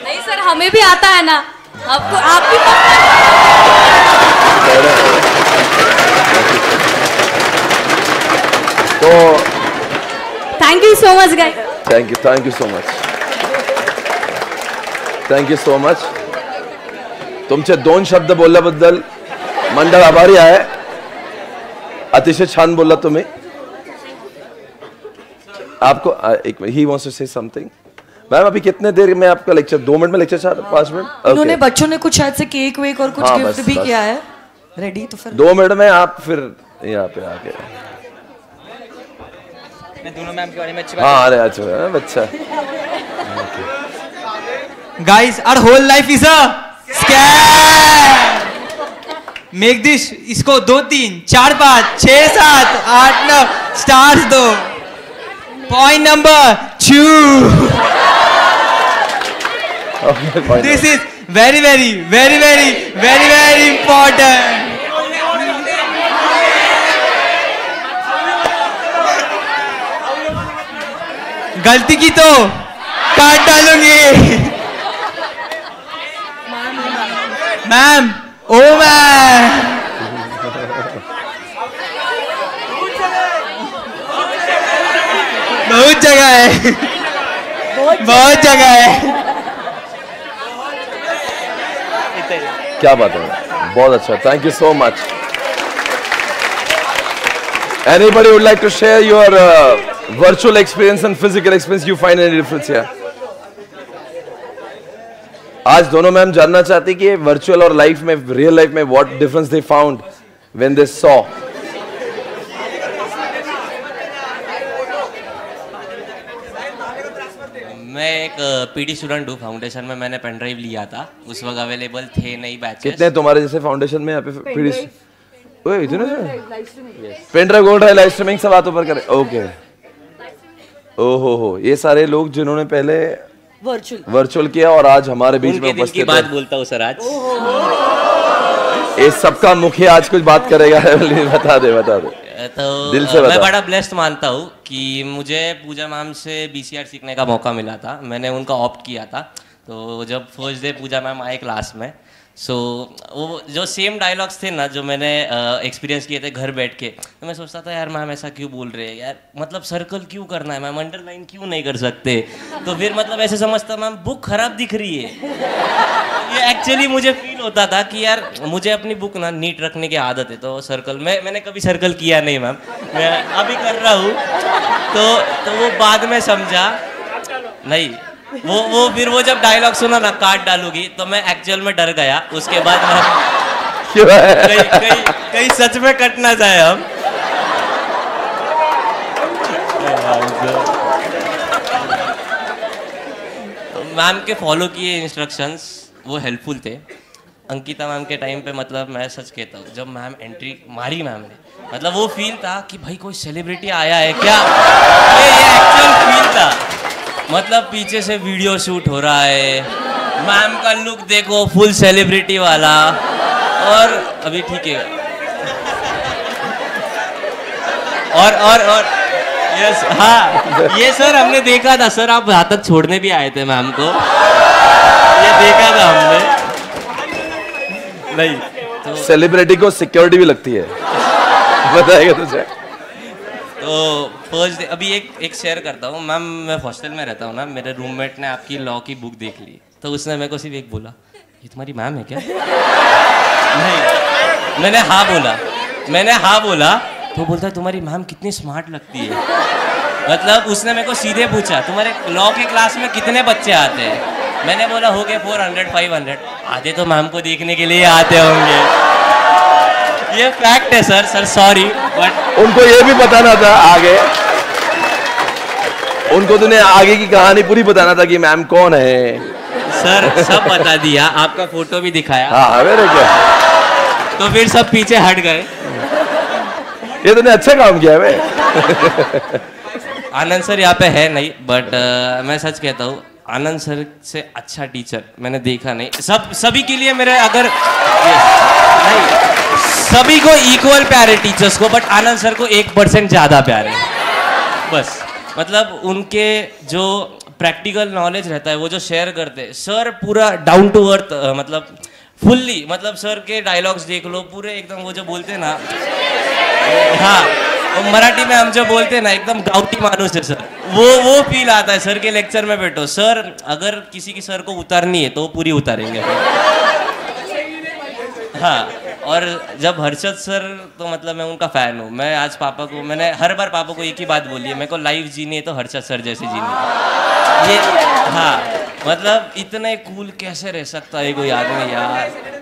Speaker 4: नहीं सर, हमें भी आता है ना, आपको आप भी
Speaker 2: तो
Speaker 4: thank you so much guys.
Speaker 2: Thank you so much, thank you so much. तुमचे 2 शब्द बोलल्याबद्दल मंडळ आभारी आहे। अतिशय छान बोलला तुम्ही। आपको एक ही wants to say something. Ma'am अभी कितने देर में आपका लेक्चर? 2 मिनट में लेक्चर 5 मिनट?
Speaker 1: उन्होंने बच्चों ने कुछ शायद से केक वेक और कुछ गिफ्ट भी किया है रेडी, तो फिर
Speaker 2: 2 मिनट में आप फिर यहाँ पे आके।
Speaker 5: मैं दोनों मैम के बारे में अच्छी
Speaker 2: बात। हाँ, अरे अच्छा बच्चा।
Speaker 5: Guys, our whole life is a scam. Make this, इसको 2 3 4 5 6 7 8 9 स्टार्स दो। Point number 2। This is very important. गलती की तो काट डालूंगी। मैम, ओ मैम, बहुत जगह है, बहुत जगह है।
Speaker 2: क्या बात है, बहुत अच्छा, thank you so much. Anybody would like to share your virtual experience and physical experience? You find any difference here? आज दोनों मैम जानना चाहती कि वर्चुअल और लाइफ में, रियल लाइफ में what difference they found when they saw.
Speaker 6: मैं एक पीडी स्टूडेंट हूँ। फाउंडेशन में मैंने पेन ड्राइव लिया था, उस वक्त अवेलेबल थे नहीं बैचेस।
Speaker 2: कितने तुम्हारे जैसे फाउंडेशन में यहाँ पे पीडी? ओए इतने से pen drive, gold drive, live streaming सब हाथों पर करे। ओके, ओहो हो, ये सारे लोग जिन्होंने पहले वर्चुअल किया और आज हमारे बीच में उपस्थित है।
Speaker 6: बात बोलता हूँ सर आज।
Speaker 2: ये सबका मुखिया आज कुछ बात करेगा। बता दे
Speaker 6: तो
Speaker 2: दिल से बता।
Speaker 6: मैं बड़ा ब्लेस्ड मानता हूँ कि मुझे पूजा मैम से बीसीआर सीखने का मौका मिला था। मैंने उनका ऑप्ट किया था। तो जब फर्स्ट डे पूजा मैम आए क्लास में, सो वो जो सेम डायलॉग्स थे ना जो मैंने एक्सपीरियंस किए थे घर बैठ के, तो मैं सोचता था यार मैम ऐसा क्यों बोल रहे हैं यार, मतलब सर्कल क्यों करना है मैम, अंडरलाइन क्यों नहीं कर सकते। तो फिर मतलब ऐसे समझता मैम बुक खराब दिख रही है। ये एक्चुअली मुझे फील होता था कि यार मुझे अपनी बुक ना नीट रखने की आदत है, तो सर्कल मैंने कभी सर्कल किया नहीं मैम, मैं अभी कर रहा हूँ। तो वो बाद में समझा नहीं, वो फिर वो जब डायलॉग सुना ना काट डालूगी, तो मैं एक्चुअल में डर गया। उसके बाद मैं कहीं सच में कट ना जाए हम। मैम के फॉलो किए इंस्ट्रक्शंस वो हेल्पफुल थे। अंकिता मैम के टाइम पे मतलब मैं सच कहता हूँ, जब मैम एंट्री मारी मैम ने, मतलब वो फील था कि भाई कोई सेलिब्रिटी आया है क्या। ये एक्चुअल फील था। मतलब पीछे से वीडियो शूट हो रहा है, मैम का लुक देखो फुल सेलिब्रिटी वाला। और अभी ठीक है। और यस, हाँ ये सर हमने देखा था सर, आप हाथ छोड़ने भी आए थे मैम को, ये देखा था हमने। नहीं तो
Speaker 2: सेलिब्रिटी को सिक्योरिटी भी लगती है, बताएगा तुझे।
Speaker 6: तो फर्स्ट डे अभी एक शेयर करता हूँ मैम, मैं हॉस्टल में रहता हूँ ना, मेरे रूममेट ने आपकी लॉ की बुक देख ली, तो उसने मेरे को सिर्फ एक बोला, ये तुम्हारी मैम है क्या? नहीं, मैंने हाँ बोला तो बोलता है तुम्हारी मैम कितनी स्मार्ट लगती है। मतलब उसने मेरे को सीधे पूछा तुम्हारे लॉ के क्लास में कितने बच्चे आते हैं? मैंने बोला हो गए 400-500। आधे तो मैम को देखने के लिए आते होंगे। ये फैक्ट है सर सॉरी, बट
Speaker 2: उनको ये भी बताना था आगे, उनको तूने आगे की कहानी पूरी बताना था कि मैम कौन है।
Speaker 6: सर सब बता दिया, आपका फोटो भी दिखाया।
Speaker 2: हाँ मेरे क्या,
Speaker 6: तो फिर सब पीछे हट गए।
Speaker 2: ये तूने अच्छा काम किया है।
Speaker 6: आनंद सर यहाँ पे है नहीं, बट मैं सच कहता हूँ आनंद सर से अच्छा टीचर मैंने देखा नहीं। सभी के लिए मेरे अगर नहीं, सभी को इक्वल प्यारे टीचर्स को, बट आनंद सर को 1% ज़्यादा प्यारे बस। मतलब उनके जो प्रैक्टिकल नॉलेज रहता है वो जो शेयर करते हैं सर, पूरा डाउन टू अर्थ, मतलब फुल्ली, मतलब सर के डायलॉग्स देख लो पूरे एकदम, वो जो बोलते हैं ना, हाँ तो मराठी में हम जो बोलते हैं ना एकदम गाउटी मानुस है सर, वो फील आता है सर के लेक्चर में बैठो। सर अगर किसी की सर को उतारनी है तो वो पूरी उतारेंगे। हाँ, और जब हर्षद सर, तो मतलब मैं उनका फैन हूँ। मैं आज पापा को, मैंने हर बार पापा को एक ही बात बोली है, मेरे को लाइफ जीनी है तो हर्षद सर जैसे जीनी है। ये हाँ, मतलब इतने कूल कैसे रह सकता है कोई आदमी यार।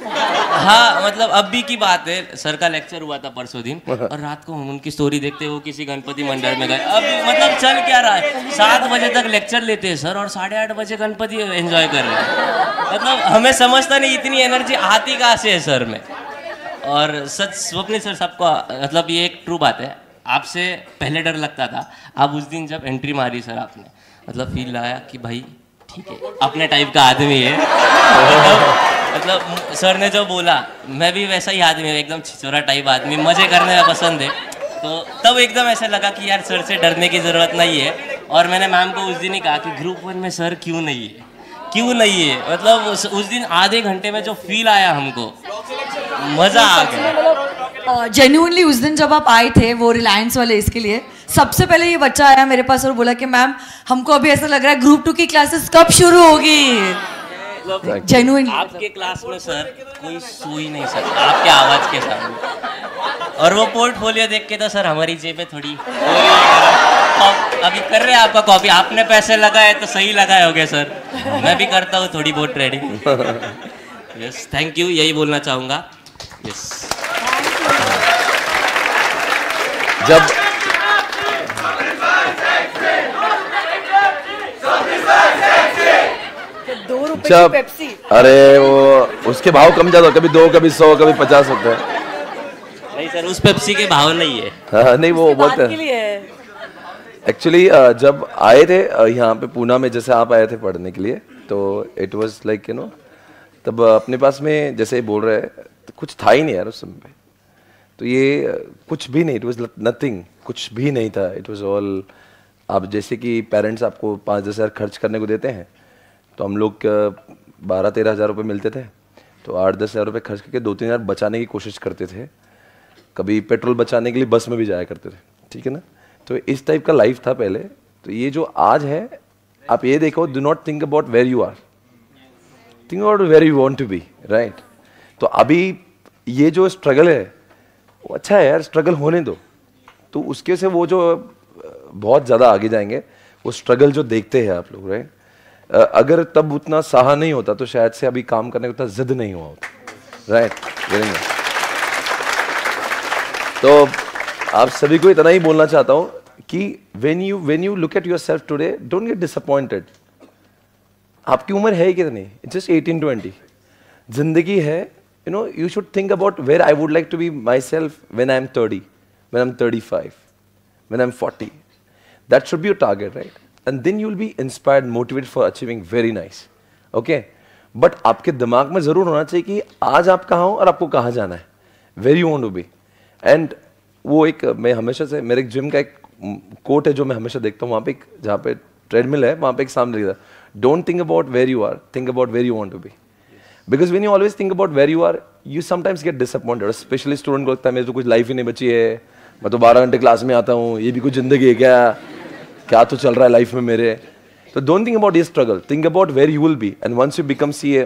Speaker 6: हाँ मतलब अभी की बात है, सर का लेक्चर हुआ था परसों दिन, और रात को हम उनकी स्टोरी देखते वो किसी गणपति मंडल में गए। अभी मतलब चल क्या रहा है, 7 बजे तक लेक्चर लेते हैं सर और 8:30 बजे गणपति एंजॉय कर रहे हैं। मतलब हमें समझता नहीं इतनी एनर्जी आती कहाँ से है सर में। और सच स्वप्निल सर सबको, मतलब ये एक ट्रू बात है, आपसे पहले डर लगता था, आप उस दिन जब एंट्री मारी सर आपने, मतलब फील आया कि भाई ठीक है, अपने टाइप का आदमी है। मतलब सर ने जो बोला, मैं भी वैसा ही आदमी हूँ, एकदम छिछोरा टाइप आदमी, मजे करने में पसंद है। तो तब एकदम ऐसा लगा कि यार सर से डरने की ज़रूरत नहीं है। और मैंने मैम को उस दिन ही कहा कि ग्रुप 1 में सर क्यों नहीं है, क्यों नहीं है। मतलब उस दिन आधे घंटे में जो फील आया हमको, मज़ा आ गया।
Speaker 1: जेन्युइनली उस दिन जब आप आए थे वो रिलायंस वाले इसके लिए, सबसे पहले ये बच्चा आया मेरे पास और बोला कि मैम हमको अभी ऐसा लग रहा है ग्रुप 2 की क्लासेस कब शुरू होगी। जेन्युइनली
Speaker 6: आपके क्लास में सर कोई सो ही नहीं सकता आपके आवाज़ के सामने। और वो पोर्टफोलियो देख के तो सर हमारी जेबें थोड़ी अभी कर रहे हैं आपका कॉपी, आपने पैसे लगाए तो सही लगाए होगे सर। मैं भी करता हूँ थोड़ी बहुत ट्रेडिंग। यस, थैंक यू, यही बोलना चाहूँगा। यस,
Speaker 2: जब अरे वो उसके भाव कम ज्यादा, कभी 2 कभी 100 कभी 50 होते हैं।
Speaker 6: नहीं सर, उस पेप्सी के भाव नहीं है।
Speaker 2: हाँ नहीं, वो बोलते हैं एक्चुअली जब आए थे यहाँ पे पूना में, जैसे आप आए थे पढ़ने के लिए, तो it was like you know, तब अपने पास में जैसे बोल रहे तो कुछ था ही नहीं यार उस समय पे। तो ये कुछ भी नहीं, इट वाज नथिंग, कुछ भी नहीं था। इट वाज ऑल, आप जैसे कि पेरेंट्स आपको 5-10 हज़ार खर्च करने को देते हैं, तो हम लोग 12-13 हज़ार रुपये मिलते थे, तो 8-10 हज़ार रुपये खर्च करके 2-3 हज़ार बचाने की कोशिश करते थे। कभी पेट्रोल बचाने के लिए बस में भी जाया करते थे, ठीक है ना। तो इस टाइप का लाइफ था पहले। तो ये जो आज है, आप ये देखो, do not think about where you are, think about where you want to be, right. तो अभी ये जो स्ट्रगल है वो अच्छा है यार, स्ट्रगल होने दो, तो उसके से वो जो बहुत ज़्यादा आगे जाएंगे। वो स्ट्रगल जो देखते हैं आप लोग, राइट, अगर तब उतना साहा नहीं होता तो शायद से अभी काम करने का उतना जिद नहीं हुआ होता, राइट। तो आप सभी को इतना ही बोलना चाहता हूँ कि when you look at yourself today, don't get disappointed. आपकी उम्र है ही कितनी, it's just 18-20, जिंदगी है, you know, you should think about where I would like to be myself when I'm 30, when I'm 35, when I'm 40. That should be your target, right? And then you'll be inspired, motivated for achieving very nice. Okay? But आपके दिमाग में जरूर होना चाहिए कि आज आप कहाँ हो और आपको कहाँ जाना है, where you want to be. And वो एक, मैं हमेशा से, मेरे जिम का एक कोट है जो मैं हमेशा देखता हूँ, वहाँ पे जहाँ पे ट्रेडमिल है, वहाँ पे एक सामने लिखा है, don't think about where you are, think about where you want to be. Because when you always think about where you are, you sometimes get disappointed. Specially student को लगता है मेरे तो कुछ लाइफ ही नहीं बची है, मैं तो 12 घंटे क्लास में आता हूँ, ये भी कुछ जिंदगी है क्या तो चल रहा है लाइफ में मेरे। तो डोंट थिंक अबाउट ये struggle, think about where you will be. And once you become CA,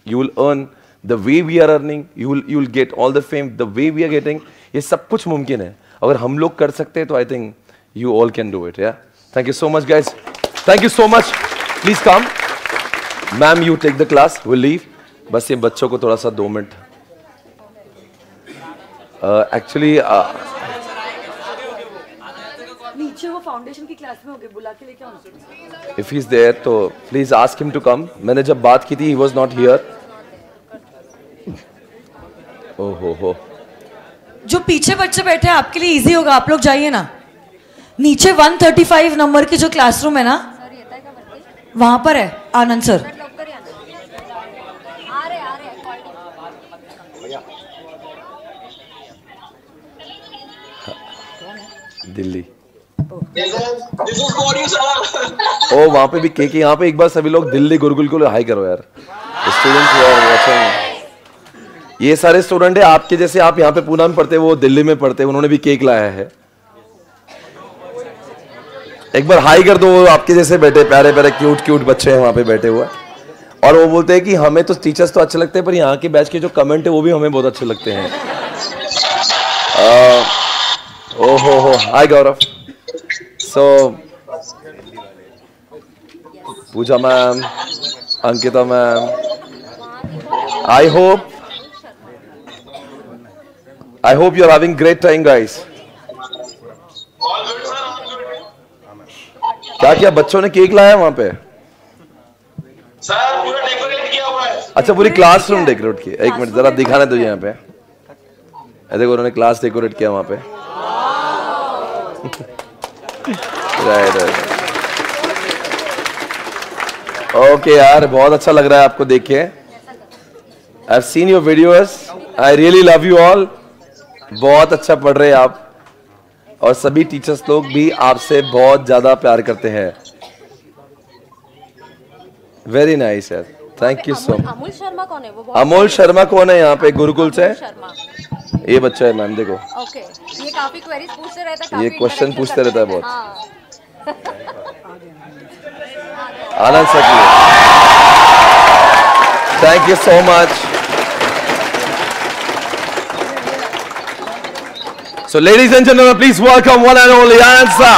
Speaker 2: you will earn the way we are earning, you will get all the fame the way we are getting. ये सब कुछ मुमकिन है, अगर हम लोग कर सकते हैं तो I think you all can do it. Yeah, thank you so much guys, thank you so much. Please come ma'am, you take the class, we'll leave. बस ये बच्चों को थोड़ा सा 2 मिनट एक्चुअली
Speaker 1: नीचे वो फाउंडेशन की क्लास में होगे, बुला के लेके आओ।
Speaker 2: if he's there तो please ask him to come. मैंने जब बात की थी he was not here. ओह हो,
Speaker 1: जो पीछे बच्चे बैठे हैं आपके लिए इजी होगा, आप लोग जाइए ना नीचे। 135 नंबर की जो क्लासरूम है ना, वहां पर है आनंद सर।
Speaker 2: दिल्ली। ओ वहां पे भी केक, यहाँ पे एक बार सभी लोग दिल्ली गुरुकुल को हाई करो यार। स्टूडेंट्स ये सारे स्टूडेंट है आपके जैसे, आप यहाँ पे पूना में पढ़ते, वो दिल्ली में पढ़ते, उन्होंने भी केक लाया है। एक बार हाई कर दो, वो आपके जैसे बैठे प्यारे प्यारे क्यूट बच्चे हैं वहां पे बैठे हुए, और वो बोलते हैं कि हमें तो टीचर्स तो अच्छे लगते हैं, पर यहाँ के बैच के जो कमेंट है वो भी हमें बहुत अच्छे लगते हैं। ओहो, hi Gaurav. So Pooja ma'am, Ankita ma'am, I hope you are having great time guys. क्या बच्चों ने केक लाया वहां पे?
Speaker 7: सर पूरा डेकोरेट किया हुआ है।
Speaker 2: अच्छा, पूरी क्लासरूम डेकोरेट की। एक मिनट जरा दिखाने दो यहाँ पे, देखो उन्होंने क्लास डेकोरेट किया वहां पे। राइट। ओके यार, बहुत अच्छा लग रहा है आपको देख के। I've seen your videos. I really love you all. बहुत अच्छा पढ़ रहे हैं आप, और सभी टीचर्स लोग भी आपसे बहुत ज्यादा प्यार करते हैं। वेरी नाइस यार, thank you so much.
Speaker 3: Amul Sharma कौन है वो?
Speaker 2: अमोल शर्मा कौन है यहाँ पे गुरुकुल से? ये बच्चा है मैम, देखो
Speaker 3: ओके, ये काफी क्वेरीज पूछते रहता है,
Speaker 2: ये क्वेश्चन पूछते रहता है बहुत।
Speaker 3: हाँ।
Speaker 2: Anand sir, thank you so much. So ladies and gentlemen, please welcome one and only Anand sir.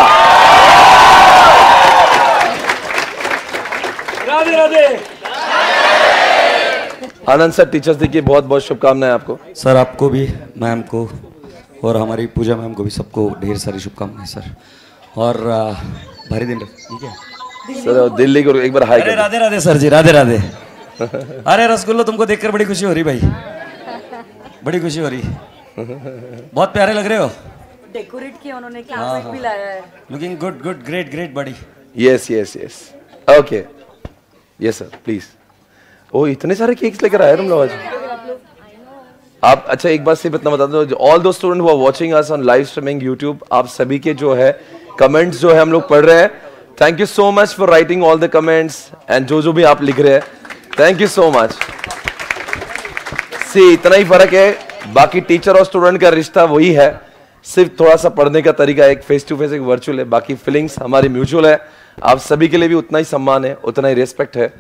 Speaker 8: Radhe Radhe.
Speaker 2: Anand sir, teachers day की बहुत बहुत शुभकामनाएं आपको।
Speaker 8: सर आपको भी, मैम को, और हमारी पूजा मैम को भी, सबको ढेर सारी शुभकामनाएं सर। और भारी दिन ठीक है
Speaker 2: सर, दिल्ली को एक बार हाई
Speaker 8: अरे
Speaker 2: कर।
Speaker 8: राधे राधे सर जी, राधे राधे। अरे रसगुल्लो, तुमको देखकर बड़ी खुशी हो रही भाई, बड़ी खुशी हो रही, बहुत प्यारे लग रहे हो।
Speaker 1: डेकोरेट किया उन्होंने, क्लास भी लाया है।
Speaker 8: Looking good good, great great बड़ी।
Speaker 2: Yes yes yes, okay, yes sir please. Oh इतने सारे केक्स लेकर आए तुम लोग आज। आप अच्छा एक बार सिर्फ इतना बता दो, all those student who are watching us on live streaming YouTube, आप सभी के जो है कमेंट्स जो है हम लोग पढ़ रहे हैं। Thank you so much for writing all the comments and जो भी आप लिख रहे हैं, थैंक यू सो मच। सी इतना ही फर्क है, बाकी टीचर और स्टूडेंट का रिश्ता वही है, सिर्फ थोड़ा सा पढ़ने का तरीका एक फेस टू फेस एक वर्चुअल है, बाकी फीलिंग्स हमारी म्यूचुअल है। आप सभी के लिए भी उतना ही सम्मान है, उतना ही रेस्पेक्ट है।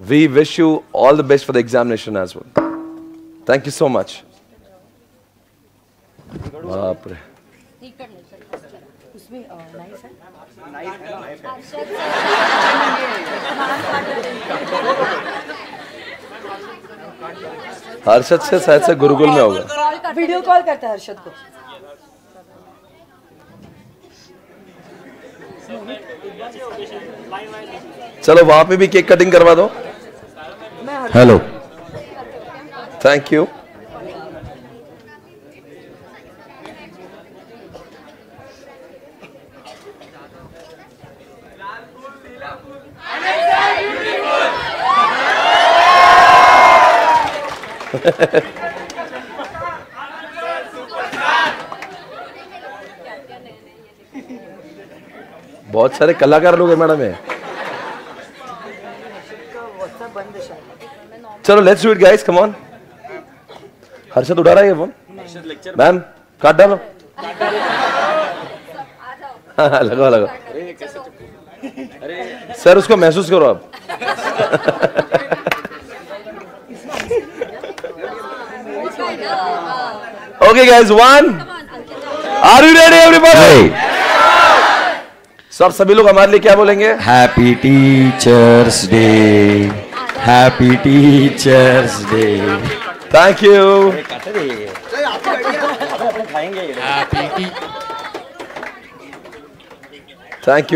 Speaker 2: We wish you all the best for the examination as well. Thank you so much. बाप रे, हर्षद से शायद से गुरुकुल में होगा।
Speaker 1: वीडियो कॉल करता है हर्षद को।
Speaker 2: चलो वहां पे भी केक कटिंग करवा दो।
Speaker 8: Hello,
Speaker 2: thank you. बहुत सारे कलाकार लोग हैं मैडम है। चलो let's do it guys, come on. Harshad उठा रहा है ये फोन। मैम काट डालो। हाँ लगाओ लगाओ। सर उसको महसूस करो आप। Okay guys, one. Are you ready everybody? So आप सभी लोग हमारे लिए क्या बोलेंगे?
Speaker 8: Happy teachers day, happy teachers day.
Speaker 2: Thank you.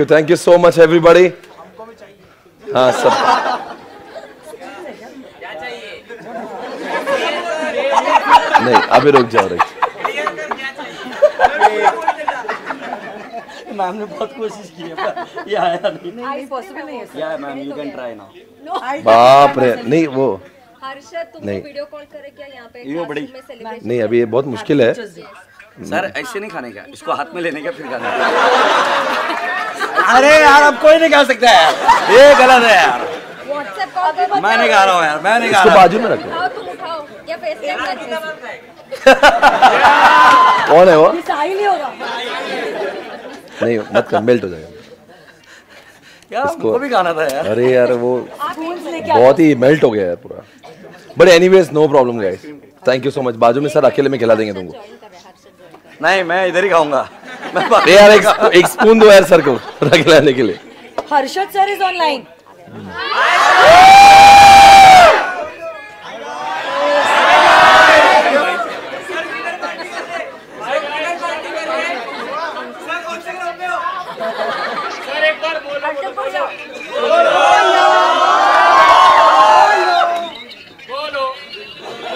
Speaker 2: Thank you so much everybody. हाँ सब। नहीं अभी रुक जाओ रे।
Speaker 8: मैम ने बहुत कोशिश की है पर ये आया नहीं।
Speaker 1: पॉसिबल नहीं है सर।
Speaker 8: या ma'am you can try now.
Speaker 2: बाप रे, नहीं वो
Speaker 3: हर्षद तुमको
Speaker 2: नहीं।
Speaker 3: वीडियो कॉल करे क्या यहाँ पे?
Speaker 8: ये बड़ी
Speaker 3: में सेलिब्रेशन
Speaker 2: नहीं, अभी ये बहुत मुश्किल है।
Speaker 8: सर ऐसे नहीं खाने का, इसको हाथ में लेने का फिर खाने का। अरे यार अब कोई नहीं खा सकता है, ये गलत है यार।
Speaker 3: व्हाट्सएप कॉल पे
Speaker 8: मैं नहीं खा रहा हूँ यार, मैं नहीं खा
Speaker 2: इसको
Speaker 8: रहा।
Speaker 2: बाजू में रखो।
Speaker 3: उठाओ, तुम उठाओ या फेस कैम।
Speaker 2: कौन है वो?
Speaker 1: साहिल ही होगा।
Speaker 2: नहीं मत कर, मेल्ट हो जाएगा।
Speaker 8: यार हमको भी खाना था यार।
Speaker 2: अरे यार वो बहुत ही मेल्ट हो गया है पूरा। But anyways no problem guys, thank you so much. बाजू में सर अकेले में खिला देंगे तुमको।
Speaker 8: नहीं मैं इधर ही खाऊंगा।
Speaker 2: अरे यार एक स्पून दो यार सर को खिलाने के लिए।
Speaker 1: Harshad sir is online.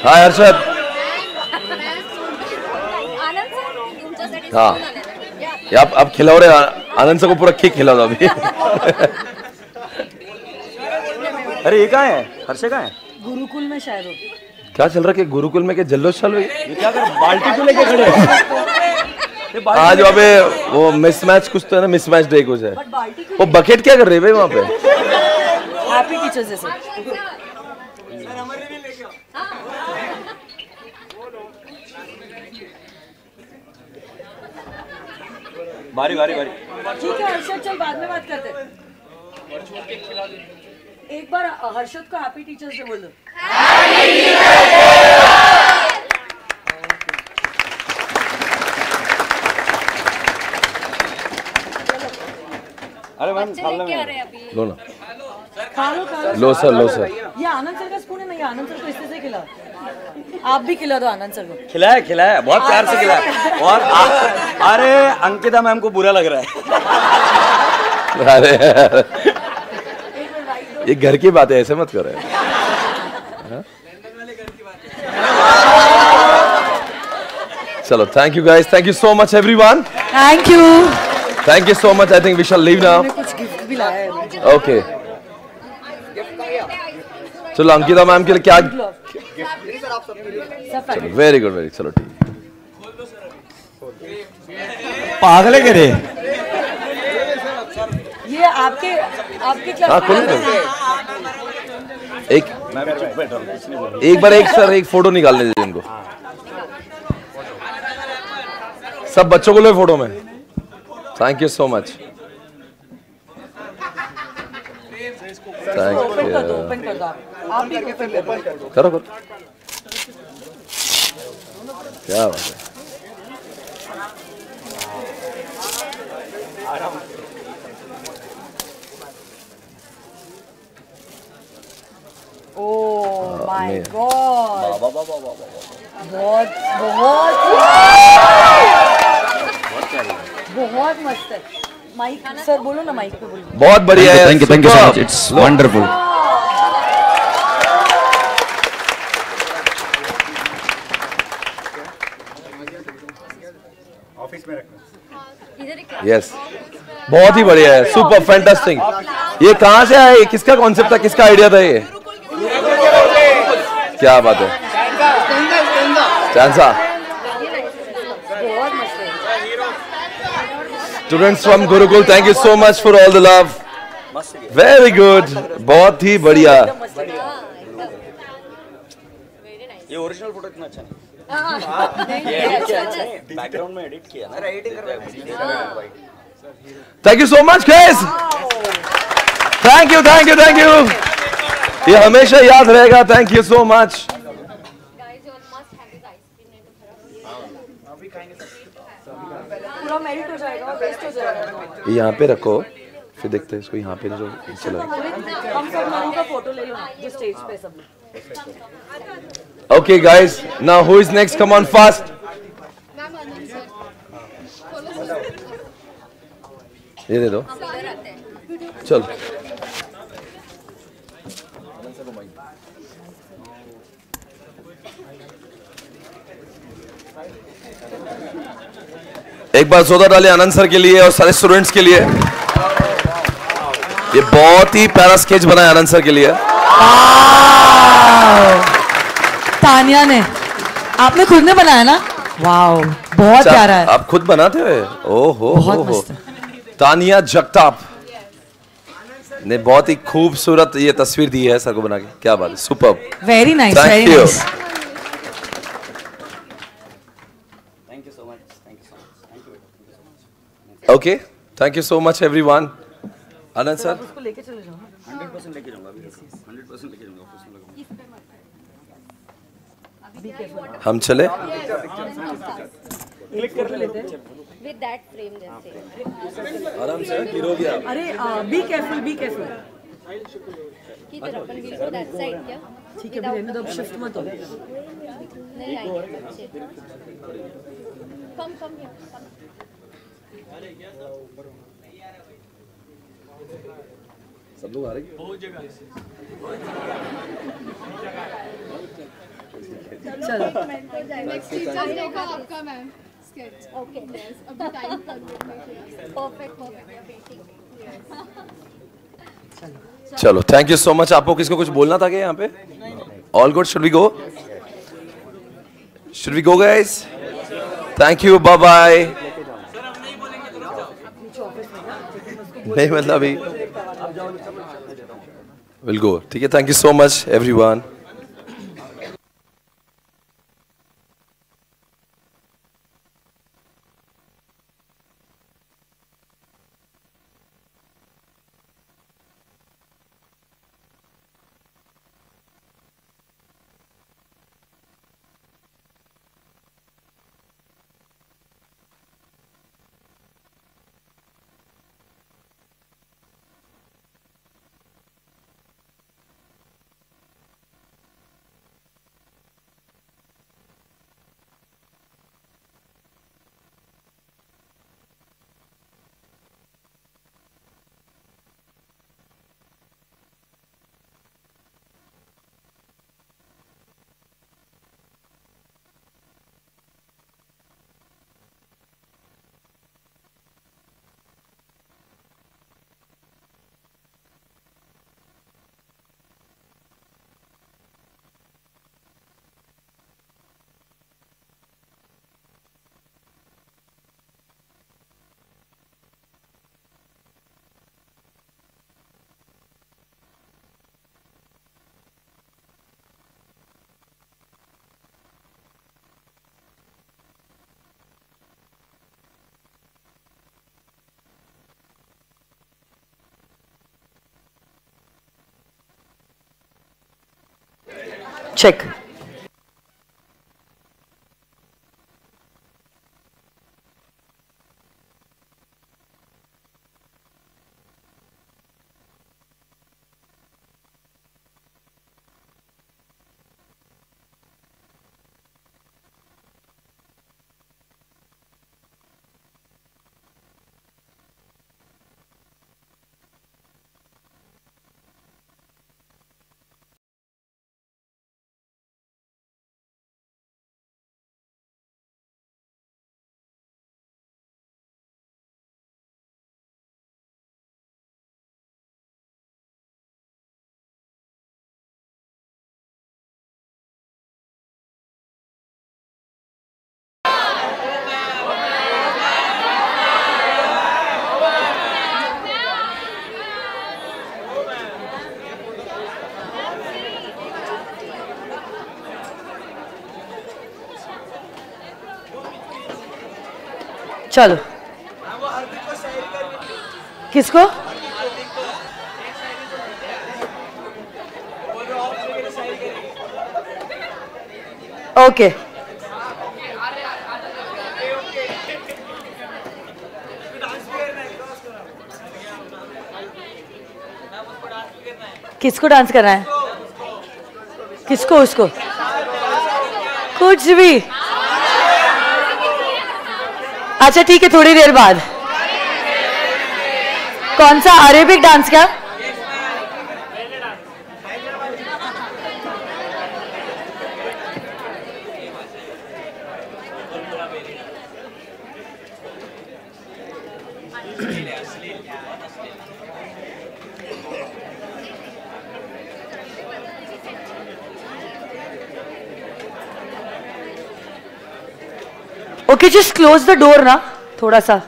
Speaker 2: Hi Harshad.
Speaker 3: Anand sir तुमच्यासाठी
Speaker 2: हाँ
Speaker 3: फोन आलेला. या.
Speaker 2: ये आप खिलाओ रहे आनंद सर को पूरा केक खिला दो अभी।
Speaker 8: अरे ये कहाँ है? हर्षे कहाँ है?
Speaker 1: गुरुकुल में शायद हो।
Speaker 2: क्या चल रहा है कि गुरुकुल में क्या जल्लोष चल रही है?
Speaker 8: ये क्या कर बाल्टी तो लेके खड़े हैं।
Speaker 2: आज वहाँ पे वो मिसमैच कुछ तो है ना, मिसमैच डे कुछ है। वो बकेट क्या कर रही है भाई वहाँ पे?
Speaker 1: हैप्पी टीचर्स जैसे।
Speaker 8: बारी बारी बारी।
Speaker 1: ठीक है हर्षद, चल बाद में बात करते हैं। एक बार हर्षद को हैप्पी टीचर्स डे बोल दो।
Speaker 8: अरे मैम
Speaker 2: लो ना,
Speaker 1: खा लो।
Speaker 2: लो सर, लो सर।
Speaker 1: ये आनंद सर का स्पून है ना, ये आनंद सर को इससे से खिला। आप भी खिला दो आनंद सर को।
Speaker 8: खिलाया बहुत प्यार से खिलाया। और अरे अंकिता मैम को बुरा लग रहा है।
Speaker 2: अरे ये घर की बात है, ऐसे मत करो। चलो, thank you guys, thank you so much everyone.
Speaker 1: Thank you
Speaker 2: so much. I think we shall leave now.
Speaker 1: कुछ गिफ्ट भी लाया है।
Speaker 2: ओके, चलो अंकिता मैम के लिए क्या? चलो, वेरी गुड, वेरी, चलो ठीक।
Speaker 8: पागल है करे।
Speaker 1: ये आपके क्लास
Speaker 2: हाँ, खोल दो। एक बार एक फोटो निकालने दीजिए इनको। सब बच्चों को लो फोटो में। Thank you so much. Thank you.
Speaker 1: Open कर दो आप भी ओपन करो।
Speaker 2: करो। क्या बात है।
Speaker 1: Oh my
Speaker 2: man.
Speaker 1: गॉड, बहुत मस्त है। माइक सर बोलो ना, माइक पे बोलो।
Speaker 2: बहुत बढ़िया है।
Speaker 8: Thank you so much. It's wonderful.
Speaker 2: Yes, बहुत ही बढ़िया है। Super fantastic. ये कहाँ से आया? किसका कॉन्सेप्ट था, किसका आइडिया था ये? क्या बात है। Chansa students from Gurukul, thank you so much for all the love. Very good, बहुत ही बढ़िया।
Speaker 8: ये ओरिजिनल फोटो इतना अच्छा नहीं। बैकग्राउंड में एडिट किया ना।
Speaker 2: Thank you so much guys. Thank you. ये हमेशा याद रहेगा। Thank you so much.
Speaker 1: पूरा मेल्ट हो जाएगा, वेस्ट हो जाएगा।
Speaker 2: यहाँ पे रखो, फिर देखते हैं इसको। यहाँ पे जो चला।
Speaker 1: हम सब लोगों का फोटो ले लो ना, जो स्टेज पे सब लोग।
Speaker 2: Okay guys, now who is next? Come on fast. ये दे दो। चल। एक बार जोरदार डालिए आनंद सर के लिए और सारे स्टूडेंट्स के लिए। ये बहुत ही प्यारा स्केच बनाया आनंद सर के लिए।
Speaker 1: तानिया ने, आपने खुद ने बनाया ना? वाओ, बहुत प्यारा है।
Speaker 2: आप खुद बनाते हो? ओहो,
Speaker 1: बहुत मस्त है।
Speaker 2: तानिया जगताप ने बहुत ही खूबसूरत ये तस्वीर दी है सर को बना के। क्या बात है, super.
Speaker 1: Very nice,
Speaker 2: very nice.
Speaker 8: Thank you so much.
Speaker 2: Okay, thank you so much everyone. Anand sir,
Speaker 1: उसको लेके चले जाओ।
Speaker 8: 100% लेके जाऊंगा। 100% लेके जाऊंगा।
Speaker 2: हम चले।
Speaker 3: With that frame जैसे।
Speaker 2: आराम से गिरो गया।
Speaker 1: अरे बी केयरफुल।
Speaker 3: किधर अपन will go that side क्या?
Speaker 1: ठीक है, रहने दो, शिफ्ट मत हो।
Speaker 3: नहीं आएंगे बच्चे। Come here.
Speaker 2: सब लोग आ रहे हैं।
Speaker 1: चलो।
Speaker 9: नेक्स्ट टीचर डे का आपका मैम स्केच। ओके, अभी टाइम कर लो।
Speaker 3: Perfect.
Speaker 2: चलो, थैंक यू सो मच। आपको किसको कुछ बोलना था क्या यहाँ पे? All good, should we go? Should we go guys? Thank you, bye bye. नहीं मतलब अभी विल गो, ठीक है। Thank you so much everyone.
Speaker 1: Check. चलो, किसको? ओके, किसको डांस करना है? किसको? उसको कुछ भी। अच्छा ठीक है, थोड़ी देर बाद। कौन सा? अरेबिक डांस क्या? Okay, just close the door ना थोड़ा सा।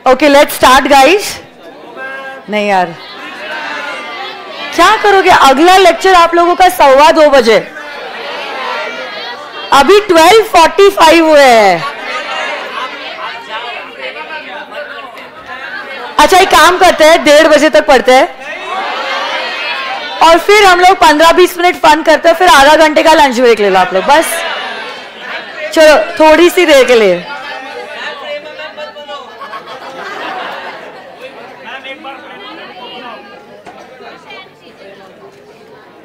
Speaker 1: Okay, let's start guys. नहीं यार, क्या करोगे? अगला लेक्चर आप लोगों का 2:15 बजे। अभी 12:45 हुए हैं। अच्छा एक काम करते हैं, 1:30 बजे तक पढ़ते हैं और फिर हम लोग 15-20 मिनट फन करते हैं, फिर आधा घंटे का लंच ब्रेक ले लो आप लोग बस। चलो थोड़ी सी देर के लिए।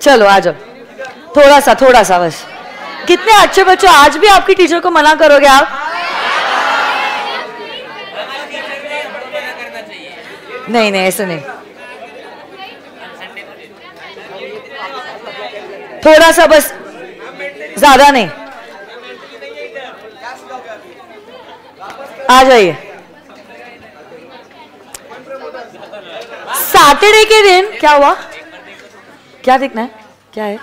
Speaker 1: चलो आ जाओ, थोड़ा सा बस। कितने अच्छे बच्चों, आज भी आपकी टीचर को मना करोगे आप? नहीं ऐसे नहीं, थोड़ा सा बस, ज्यादा नहीं। आ जाइए। सैटरडे के दिन क्या हुआ? क्या देखना है? क्या है?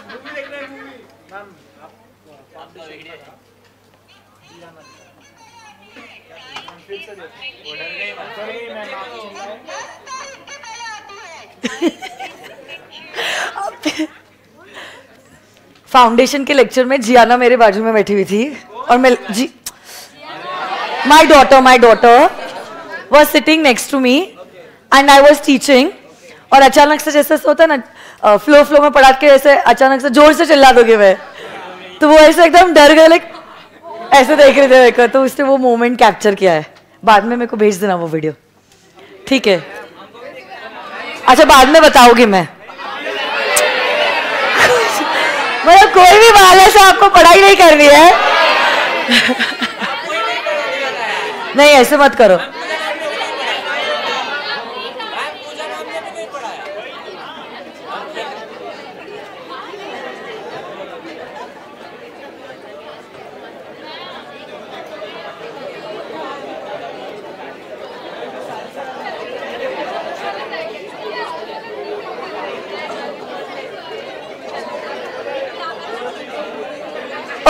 Speaker 1: फाउंडेशन के लेक्चर में जियाना मेरे बाजू में बैठी हुई थी और मैं my daughter was sitting next to me and I was teaching. और अचानक से जैसे होता है ना, फ्लो में पढ़ा के ऐसे अचानक से जोर से चिल्ला दोगे मैं, तो वो ऐसे एकदम डर गए, लाइक ऐसे देख रहे थे मेरे को। तो उसने वो मोमेंट कैप्चर किया है। बाद में मेरे को भेज देना वो वीडियो, ठीक है? अच्छा बाद में बताओगी मैं। मतलब कोई भी बात है, आपको पढ़ाई नहीं करनी है। नहीं ऐसे मत करो।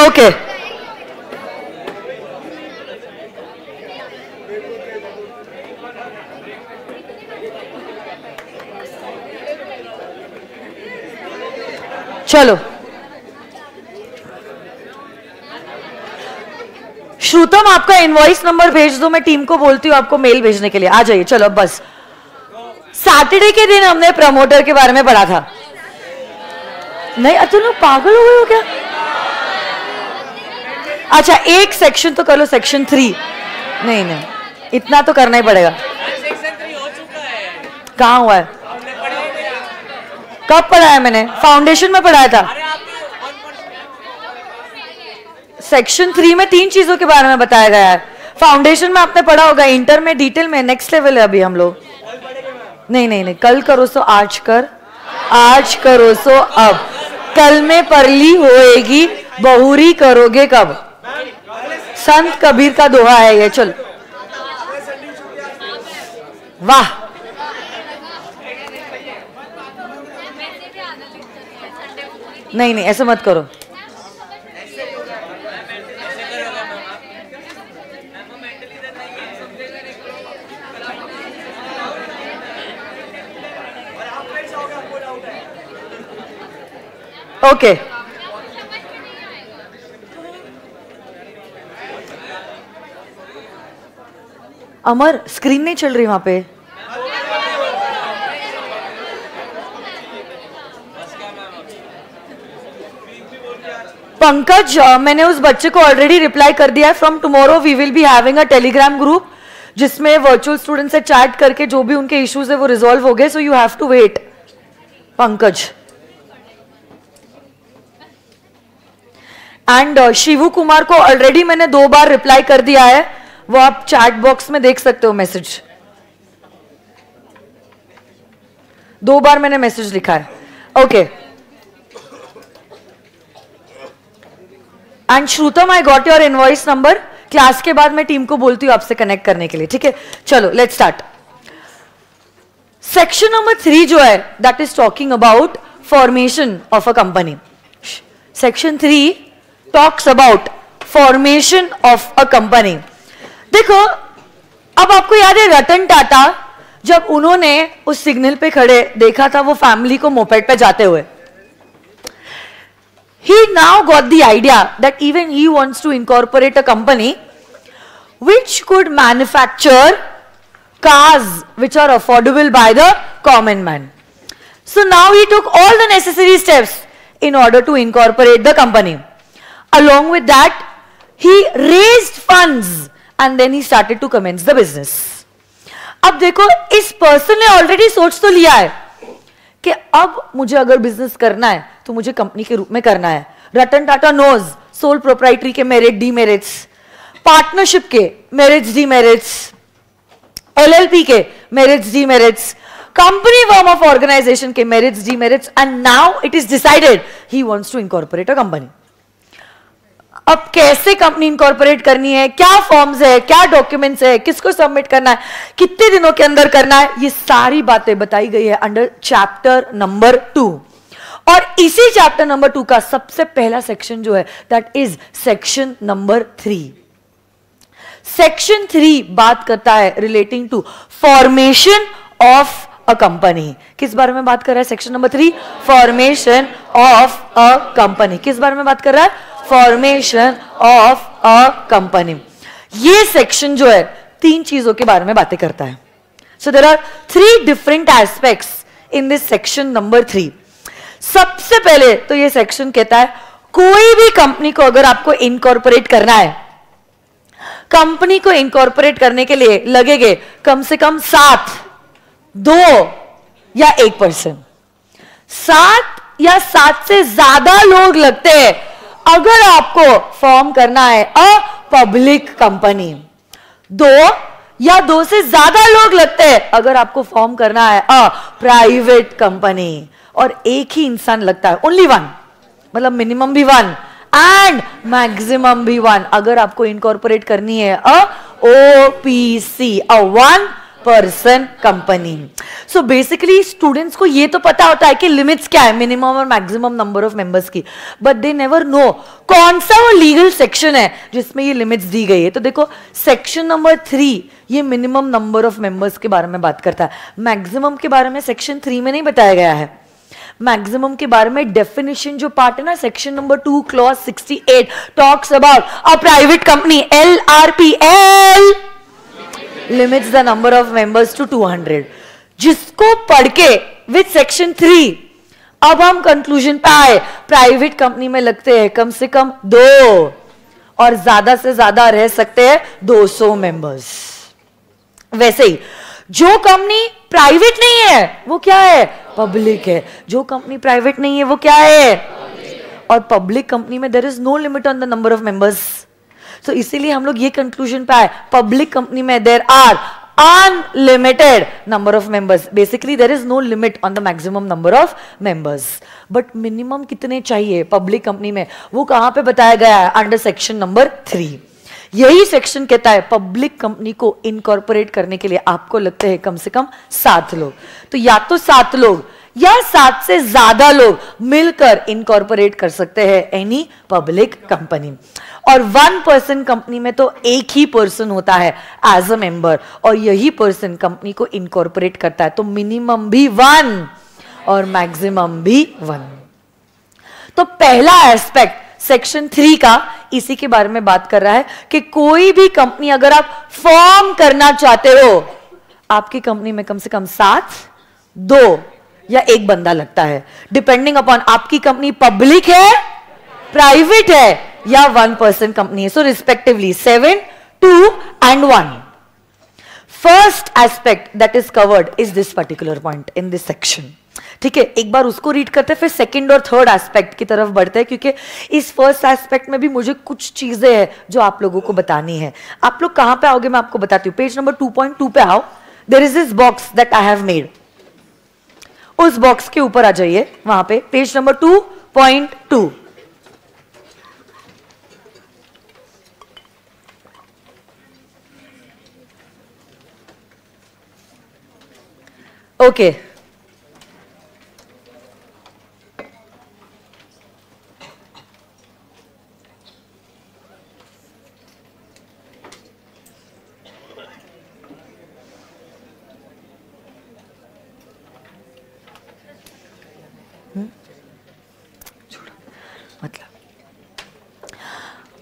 Speaker 1: ओके चलो श्रुतम, आपका इनवॉइस नंबर भेज दो, मैं टीम को बोलती हूँ आपको मेल भेजने के लिए। आ जाइए। चलो बस, सैटरडे के दिन हमने प्रमोटर के बारे में पढ़ा था। नहीं तुम लोग पागल हो गए हो क्या? अच्छा एक सेक्शन तो कर लो, सेक्शन 3। नहीं इतना तो करना ही पड़ेगा। कहाँ हुआ है? कब पढ़ाया मैंने? फाउंडेशन में पढ़ाया था। सेक्शन 3 में 3 चीजों के बारे में बताया गया है। फाउंडेशन में आपने पढ़ा होगा, इंटर में डिटेल में, नेक्स्ट लेवल है अभी हम लोग। नहीं कल करो सो आज कर, आज करो सो अब, कल में परली होएगी बहुरी करोगे कब। संत कबीर का दोहा है ये। चल वाह, नहीं ऐसे मत करो। ओके अमर, स्क्रीन नहीं चल रही वहां पे। पंकज, मैंने उस बच्चे को ऑलरेडी रिप्लाई कर दिया है। From tomorrow we will be having a Telegram group जिसमें वर्चुअल स्टूडेंट से चैट करके जो भी उनके इश्यूज है वो रिजॉल्व हो गए। So you have to wait Pankaj. And Shivu Kumar को ऑलरेडी मैंने 2 बार रिप्लाई कर दिया है, वो आप चैट बॉक्स में देख सकते हो मैसेज। 2 बार मैंने मैसेज लिखा है। Okay and Shrutam, I got your invoice number. Class के बाद मैं टीम को बोलती हूँ आपसे कनेक्ट करने के लिए, ठीक है? चलो लेट्स स्टार्ट। सेक्शन नंबर 3 जो है that is talking about formation of a company. Section 3 talks about formation of a company. देखो अब आपको याद है रतन टाटा, जब उन्होंने उस सिग्नल पे खड़े देखा था वो फैमिली को मोपेड पे जाते हुए, he now got the idea that even he wants to incorporate a company which could manufacture cars which are affordable by the common man. So now he took all the necessary steps in order to incorporate the company. Along with that, he raised funds and then he started to commence the business. अब देखो, इस person ने already सोच तो लिया है कि अब मुझे अगर बिजनेस करना है तो मुझे कंपनी के रूप में करना है. Ratan Tata knows soul proprietary के मेरिट डीमेरिट्स, पार्टनरशिप के मेरिट्स डीमेरिट्स, LLP के merits demerits, company form of organization के merits demerits, and now it is decided he wants to incorporate a company. अब कैसे कंपनी इंकॉर्पोरेट करनी है, क्या फॉर्म्स है, क्या डॉक्यूमेंट्स है, किसको सबमिट करना है, कितने दिनों के अंदर करना है, ये सारी बातें बताई गई है अंडर चैप्टर नंबर 2. और इसी चैप्टर नंबर 2 का सबसे पहला सेक्शन जो है that is section number 3. Section 3 बात करता है relating to formation of a company. किस बारे में बात कर रहा है section number 3? Formation of a company. किस बारे में बात कर रहा है? Formation of a company. ये सेक्शन जो है 3 चीजों के बारे में बातें करता है. So there are 3 different aspects in this section number 3. सबसे पहले तो ये सेक्शन कहता है कोई भी कंपनी को अगर आपको इनकॉर्पोरेट करना है, कंपनी को इनकॉर्पोरेट करने के लिए लगेंगे कम से कम 7, 2 या 1%. 7 या 7 से ज्यादा लोग लगते हैं अगर आपको फॉर्म करना है अ पब्लिक कंपनी. 2 या 2 से ज्यादा लोग लगते हैं अगर आपको फॉर्म करना है अ प्राइवेट कंपनी. और एक ही इंसान लगता है, ओनली 1, मतलब मिनिमम भी 1 एंड मैक्सिमम भी 1 अगर आपको इनकॉर्पोरेट करनी है अ OPC, अ 1 person company. So basically students को ये तो पता होता है कि लिमिट्स क्या है, मिनिमम और मैक्सिमम नंबर ऑफ मेंबर्स की, बट दे नेवर नो कौन सा वो लीगल सेक्शन है जिसमें ये लिमिट्स दी गई है. तो देखो सेक्शन नंबर 3 ये मिनिमम नंबर ऑफ मेंबर्स के बारे में बात करता है. मैक्सिमम के बारे में सेक्शन 3 में नहीं बताया गया है. मैक्सिमम के बारे में डेफिनेशन जो पार्ट है ना, section number 2 clause 68 talks about a private company LRPL limits the number of members to 200. जिसको पढ़ के विद सेक्शन 3 अब हम कंक्लूजन पे आए, प्राइवेट कंपनी में लगते हैं कम से कम 2 और ज्यादा से ज्यादा रह सकते हैं 200 मेंबर्स. वैसे ही जो कंपनी प्राइवेट नहीं है वो क्या है? पब्लिक है. जो कंपनी प्राइवेट नहीं है वो क्या है? और पब्लिक कंपनी में there is no limit on the number of members. तो इसीलिए हम लोग ये कंक्लूजन पे आए, पब्लिक कंपनी में there are unlimited number of members. Basically there is no limit on the maximum number of members, but minimum कितने चाहिए पब्लिक कंपनी में वो कहां पे बताया गया है? Under section number 3. यही सेक्शन कहता है पब्लिक कंपनी को इनकॉर्पोरेट करने के लिए आपको लगते हैं कम से कम 7 लोग. तो या तो 7 लोग या 7 से ज्यादा लोग मिलकर इनकॉर्पोरेट कर सकते हैं एनी पब्लिक कंपनी. और 1 पर्सन कंपनी में तो एक ही पर्सन होता है एज अ मेंबर, और यही पर्सन कंपनी को इनकॉर्पोरेट करता है. तो मिनिमम भी 1 और मैक्सिमम भी 1. तो पहला एस्पेक्ट सेक्शन 3 का इसी के बारे में बात कर रहा है कि कोई भी कंपनी अगर आप फॉर्म करना चाहते हो, आपकी कंपनी में कम से कम 7, 2 या 1 बंदा लगता है, डिपेंडिंग अपॉन आपकी कंपनी पब्लिक है, प्राइवेट है या 1 पर्सन कंपनी है. So respectively 7, 2 and 1. First aspect that is covered is this particular point in this section. ठीक है, एक बार उसको रीड करते हैं फिर सेकंड और थर्ड एस्पेक्ट की तरफ बढ़ते हैं, क्योंकि इस फर्स्ट एस्पेक्ट में भी मुझे कुछ चीजें हैं जो आप लोगों को बतानी है. आप लोग कहां पे आओगे मैं आपको बताती हूँ. पेज नंबर 2.2 पे आओ. There is this box that I have made. उस बॉक्स के ऊपर आ जाइए, वहां पे पेज नंबर 2.2. ओके, मतलब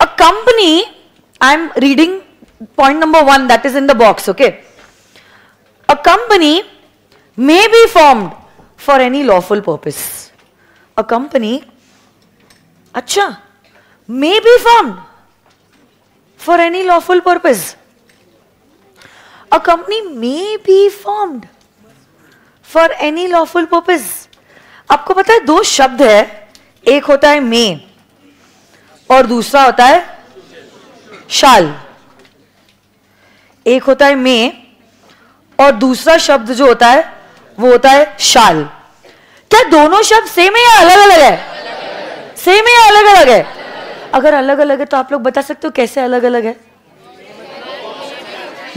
Speaker 1: a company, I'm reading point number 1 that is in the box, okay? A company may be formed for any lawful purpose. A company, अच्छा, may be formed for any lawful purpose. A company may be formed for any lawful purpose. आपको पता है 2 शब्द है, एक होता है may और दूसरा होता है shall. एक होता है may और दूसरा शब्द जो होता है वो होता है shall. क्या दोनों शब्द सेम है या अलग अलग है? सेम है या अलग अलग है? अगर अलग अलग है तो आप लोग बता सकते हो कैसे अलग अलग है?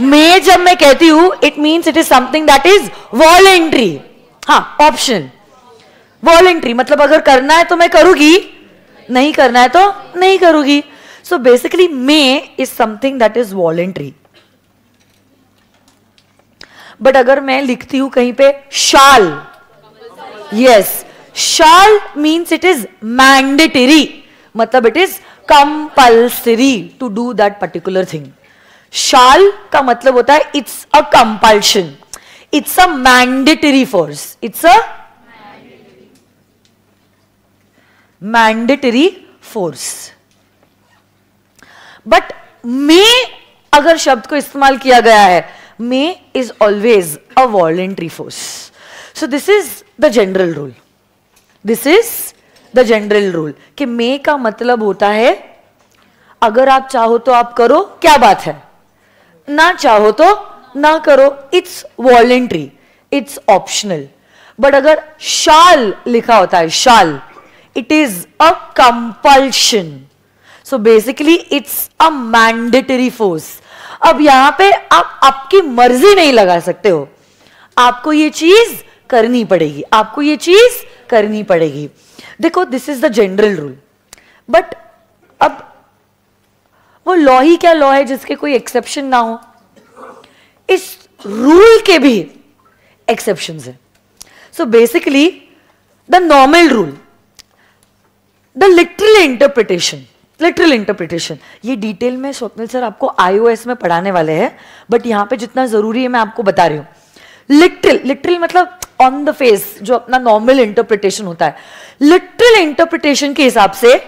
Speaker 1: मैं जब मैं कहती हूं it means it is something that is voluntary. हाँ, ऑप्शनल. वॉलेंट्री मतलब अगर करना है तो मैं करूंगी, नहीं करना है तो नहीं करूंगी. So basically may is something that is voluntary. But अगर मैं लिखती हूं कहीं पे shall, yes, shall means it is mandatory, मतलब it is compulsory to do that particular thing. Shall का मतलब होता है it's a compulsion, it's a mandatory force, it's a mandatory force. But may अगर शब्द को इस्तेमाल किया गया है, may is always a voluntary force. So this is the general rule. This is the general rule कि मे का मतलब होता है अगर आप चाहो तो आप करो, क्या बात है, ना चाहो तो ना करो, it's voluntary, it's optional. But अगर शाल लिखा होता है, shall, it is a compulsion. So basically it's a mandatory force. अब यहां पे आप आपकी मर्जी नहीं लगा सकते हो, आपको ये चीज करनी पड़ेगी, आपको ये चीज करनी पड़ेगी. देखो this is the general rule. But अब वो लॉ ही क्या लॉ है जिसके कोई एक्सेप्शन ना हो? इस रूल के भी एक्सेप्शंस है. So basically the normal rule, the literal interpretation, literal interpretation ये डिटेल में स्वप्निल सर आपको iOS में पढ़ाने वाले हैं, बट यहां पे जितना जरूरी है मैं आपको बता रही हूं. लिटरल, लिटरल मतलब ऑन द फेस जो अपना नॉर्मल इंटरप्रिटेशन होता है. लिटरल इंटरप्रिटेशन के हिसाब से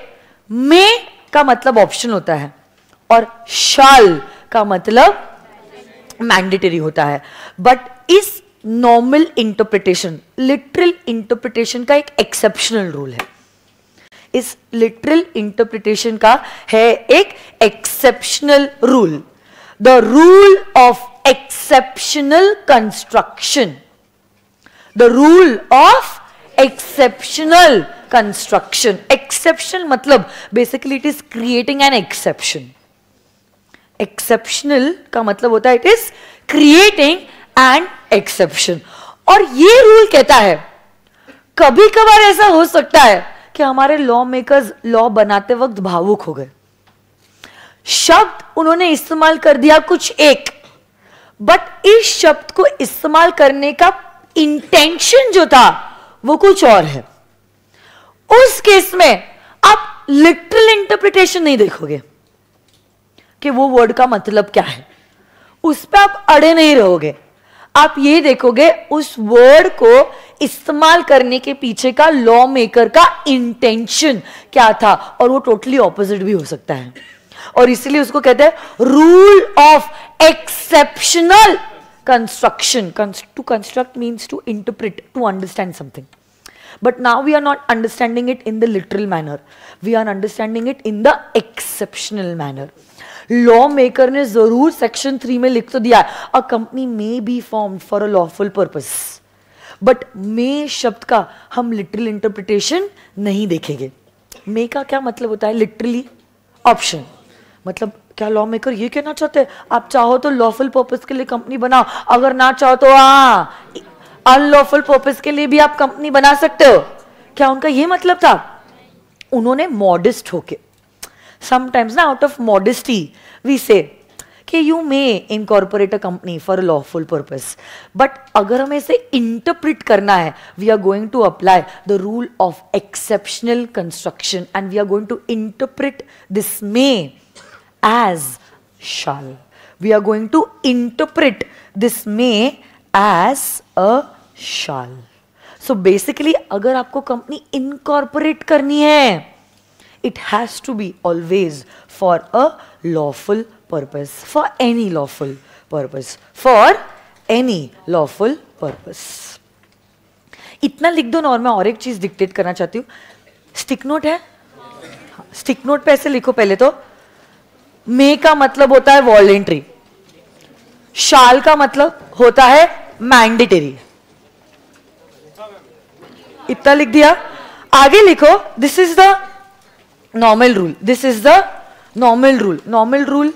Speaker 1: मे का मतलब ऑप्शन होता है और शाल का मतलब मैंडेटरी होता है. बट इस नॉर्मल इंटरप्रिटेशन, लिटरल इंटरप्रिटेशन का एक एक्सेप्शनल रूल है. इस लिटरल इंटरप्रिटेशन का है एक exceptional rule, the rule of exceptional construction. The rule of exceptional construction. Exception मतलब basically it is creating an exception. Exceptional का मतलब होता है it is creating an exception. और ये रूल कहता है कभी कभार ऐसा हो सकता है कि हमारे लॉ मेकर्स लॉ बनाते वक्त भावुक हो गए, शब्द उन्होंने इस्तेमाल कर दिया कुछ एक, बट इस शब्द को इस्तेमाल करने का इंटेंशन जो था वो कुछ और है. उस केस में आप लिटरल इंटरप्रिटेशन नहीं देखोगे कि वो वर्ड का मतलब क्या है, उस पर आप अड़े नहीं रहोगे. आप ये देखोगे उस वर्ड को इस्तेमाल करने के पीछे का लॉ मेकर का इंटेंशन क्या था, और वो टोटली ऑपोजिट भी हो सकता है. और इसीलिए उसको कहते हैं rule of exceptional construction. To construct means to interpret, to understand something. But now we are not understanding it in the literal manner. We are understanding it in the exceptional manner. Law maker ने जरूर section 3 में लिख तो दिया a company may be formed for a lawful purpose, but may शब्द का हम literal interpretation नहीं देखेंगे. मे का क्या मतलब होता है? Literally option. मतलब क्या लॉ मेकर ये कहना चाहते हैं आप चाहो तो लॉफुल पर्पस के लिए कंपनी बनाओ, अगर ना चाहो तो अनलॉफुल पर्पस के लिए भी आप कंपनी बना सकते हो? क्या उनका ये मतलब था? उन्होंने मॉडेस्ट होके, समटाइम्स ना out of modesty we say कि you may incorporate a company for a lawful purpose, but अगर हमें इसे इंटरप्रिट करना है, we are going to apply the rule of exceptional construction and we are going to interpret this may as shall. We are going to interpret this may as a shall. So basically अगर आपको company incorporate करनी है, it has to be always for a lawful purpose, for any lawful purpose, for any lawful purpose. इतना लिख दो ना, और मैं और एक चीज डिक्टेट करना चाहती हूँ. स्टिक नोट है, स्टिक नोट पे ऐसे लिखो. पहले तो मे का मतलब होता है वॉलेंट्री, शाल का मतलब होता है मैंडेटरी. इतना लिख दिया. आगे लिखो this is the normal rule, this is the normal rule. Normal rule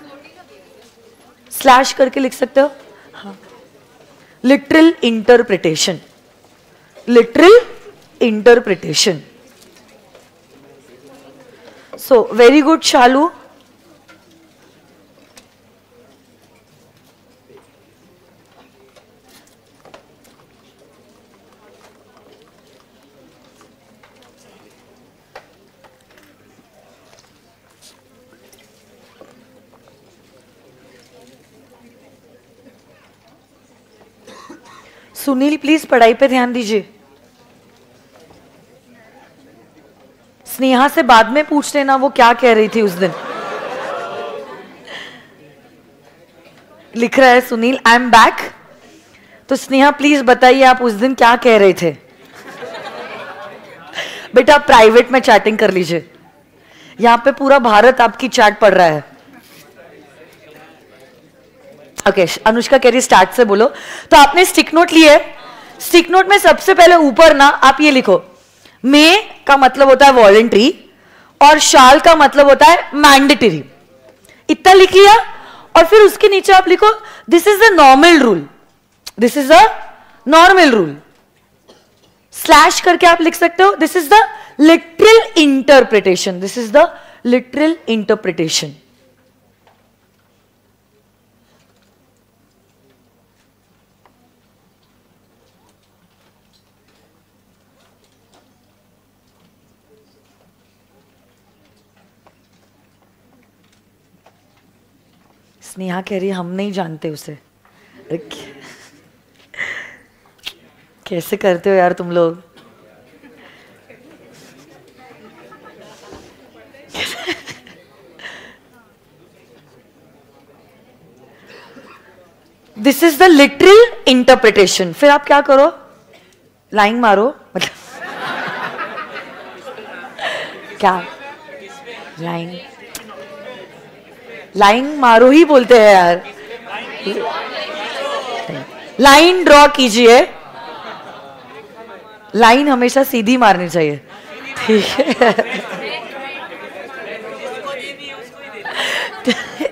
Speaker 1: slash करके लिख सकते हो. Literal interpretation, literal interpretation. So very good Shalu. Sunil please पढ़ाई पे ध्यान दीजिए. स्नेहा से बाद में पूछ लेना वो क्या कह रही थी उस दिन. लिख रहा है सुनील आई एम बैक. तो स्नेहा प्लीज बताइए आप उस दिन क्या कह रहे थे. बेटा आप प्राइवेट में चैटिंग कर लीजिए, यहां पे पूरा भारत आपकी चैट पढ़ रहा है. ओके अनुष्का कह रही स्टार्ट से बोलो. तो आपने स्टिक नोट लिए. स्टिक नोट में सबसे पहले ऊपर ना आप ये लिखो, मे का मतलब होता है वॉलेंट्री और शाल का मतलब होता है मैंडेटरी. इतना लिख लिया. और फिर उसके नीचे आप लिखो this is the normal rule, this is the normal rule. Slash करके आप लिख सकते हो this is the literal interpretation, this is the literal interpretation. Sneha कह रही हम नहीं जानते उसे. कैसे करते हो यार तुम लोग. This is the literal interpretation. फिर आप क्या करो, लाइन मारो. मतलब क्या लाइन, लाइन मारो ही बोलते हैं यार. लाइन ड्रॉ कीजिए. लाइन हमेशा सीधी मारनी चाहिए, ठीक है.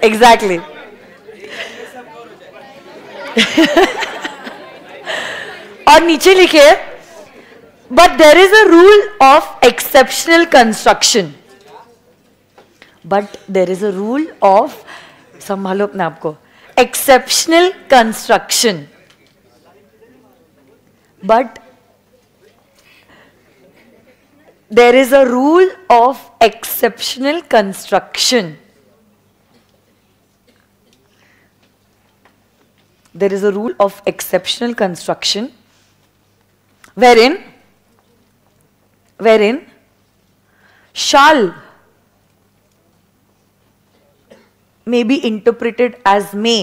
Speaker 1: एग्जैक्टली. और नीचे लिखे but there is a rule of exceptional construction. But there is a rule of, संभालो अपने आप को, exceptional construction. But there is a rule of exceptional construction. There is a rule of exceptional construction wherein shall may be interpreted as may.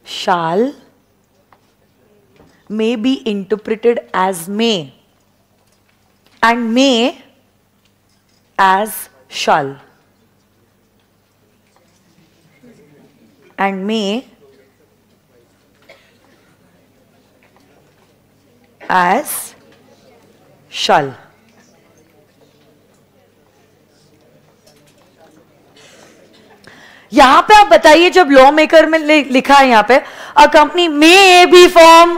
Speaker 1: Shall may be interpreted as may and may as shall. And may as shall. यहां पे आप बताइए जब law maker में लिखा है यहां पे अ company may be form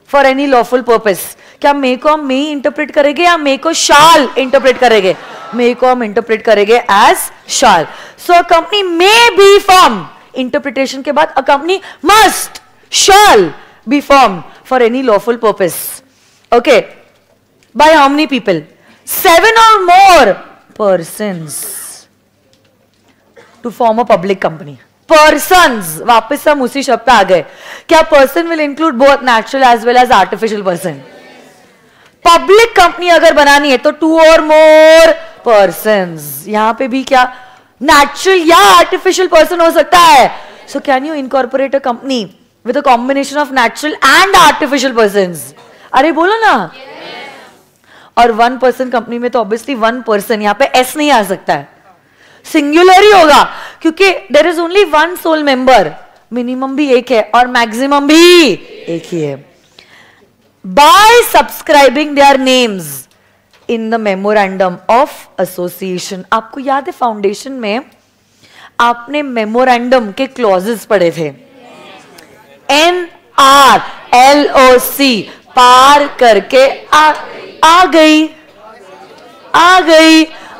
Speaker 1: for any lawful purpose, क्या मे को हम मे इंटरप्रेट करेंगे या मे को शाल इंटरप्रेट करेंगे? मे को हम इंटरप्रेट करेंगे as shall. So a company may be form, interpretation के बाद a company must shall be form for any lawful purpose. Okay, by how many people? 7 or more persons to form a public company. Persons, वापस हम उसी शब्द पे आ गए. क्या person will include both natural as well as artificial person? Public company अगर बनानी है तो 2 or more persons. यहां पे भी क्या नेचुरल या आर्टिफिशियल पर्सन हो सकता है? So can you incorporate a company with a combination of natural and artificial persons? अरे बोलो ना. और 1 पर्सन कंपनी में तो ऑब्वियसली 1 पर्सन, यहां पे एस नहीं आ सकता है, सिंगुलर ही होगा क्योंकि there is only 1 sole member. Minimum भी एक है और मैक्सिमम भी एक ही है. By subscribing their names in the memorandum of association. आपको याद है फाउंडेशन में आपने मेमोरेंडम के क्लॉजेस पढ़े थे? NRLOC, पार करके आ गई.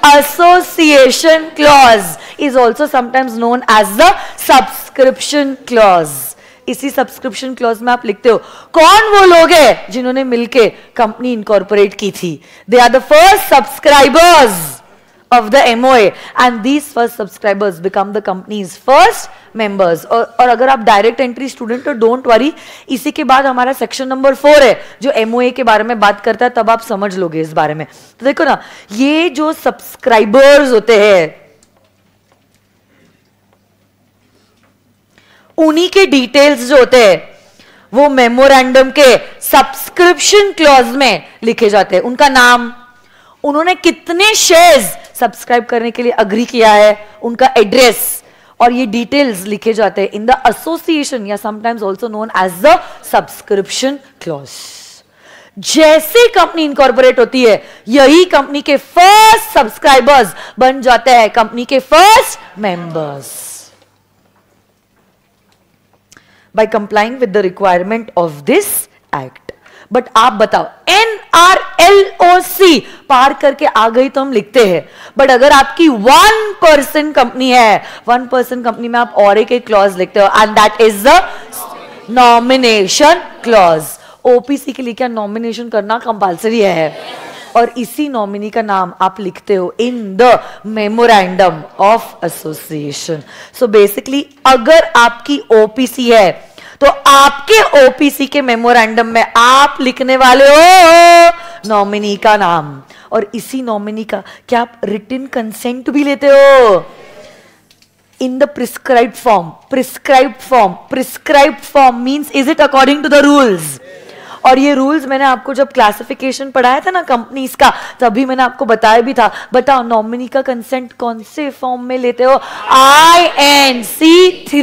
Speaker 1: Association clause is also sometimes known as the subscription clause. इसी सब्सक्रिप्शन क्लॉज में आप लिखते हो कौन वो लोग हैं जिन्होंने मिलके कंपनी इनकॉर्पोरेट की थी. They are the first subscribers of the MOA and these first subscribers become the company's first members. और अगर आप डायरेक्ट एंट्री स्टूडेंट तो डोंट वरी, इसी के बाद हमारा सेक्शन नंबर 4 है जो MOA के बारे में बात करता है, तब आप समझ लोगे इस बारे में. तो देखो ना, ये जो सब्सक्राइबर्स होते हैं उन्हीं के डिटेल्स जो होते हैं वो मेमोरेंडम के सब्सक्रिप्शन क्लॉज में लिखे जाते हैं. उनका नाम, उन्होंने कितने शेयर्स सब्सक्राइब करने के लिए अग्री किया है, उनका एड्रेस, और ये डिटेल्स लिखे जाते हैं इन द एसोसिएशन या sometimes also known as the subscription clause. जैसे कंपनी इनकॉर्पोरेट होती है यही कंपनी के फर्स्ट सब्सक्राइबर्स बन जाते हैं कंपनी के first members. By complying with the requirement of this act. But आप बताओ, NRLOC पार करके आ गई तो हम लिखते हैं, बट अगर आपकी 1 पर्सन कंपनी है, 1 पर्सन कंपनी में आप और एक क्लॉज लिखते हो and that is the nomination clause. OPC के लिए क्या नॉमिनेशन करना कंपल्सरी है? और इसी नॉमिनी का नाम आप लिखते हो in the memorandum of association. So basically अगर आपकी ओपीसी है तो आपके ओपीसी के मेमोरेंडम में आप लिखने वाले हो नॉमिनी का नाम, और इसी नॉमिनी का क्या आप रिटन कंसेंट भी लेते हो in the prescribed form. Prescribed form means is it according to the rules. और ये रूल्स मैंने आपको जब क्लासिफिकेशन पढ़ाया था ना कंपनीज का, तभी मैंने आपको बताया भी था. बताओ नॉमिनी का कंसेंट कौन से फॉर्म में लेते हो? INC3.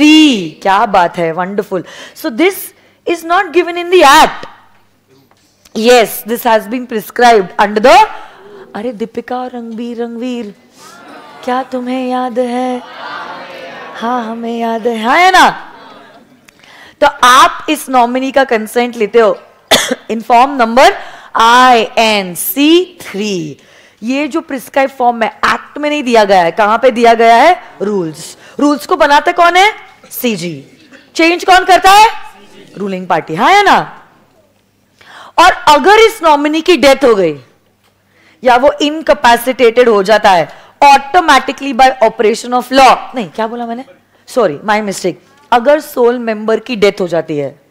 Speaker 1: क्या बात है, wonderful. So this is not given in the act. Yes, this has been prescribed under the. अरे दीपिका और रणवीर, क्या तुम्हें याद है? हाँ, हमें याद है ना. तो आप इस नॉमिनी का कंसेंट लेते हो इन फॉर्म नंबर INC3. ये जो प्रिस्क्राइब फॉर्म में एक्ट में नहीं दिया गया है, कहां पे दिया गया है? रूल्स को बनाते कौन है? CG. चेंज कौन करता है? Ruling party. हाँ है ना. और अगर इस नॉमिनी की डेथ हो गई या वो इनकैपेसिटेटेड हो जाता है automatically bye operation of law, नहीं क्या बोला मैंने, सॉरी माय मिस्टेक, अगर सोल मेंबर की डेथ हो जाती है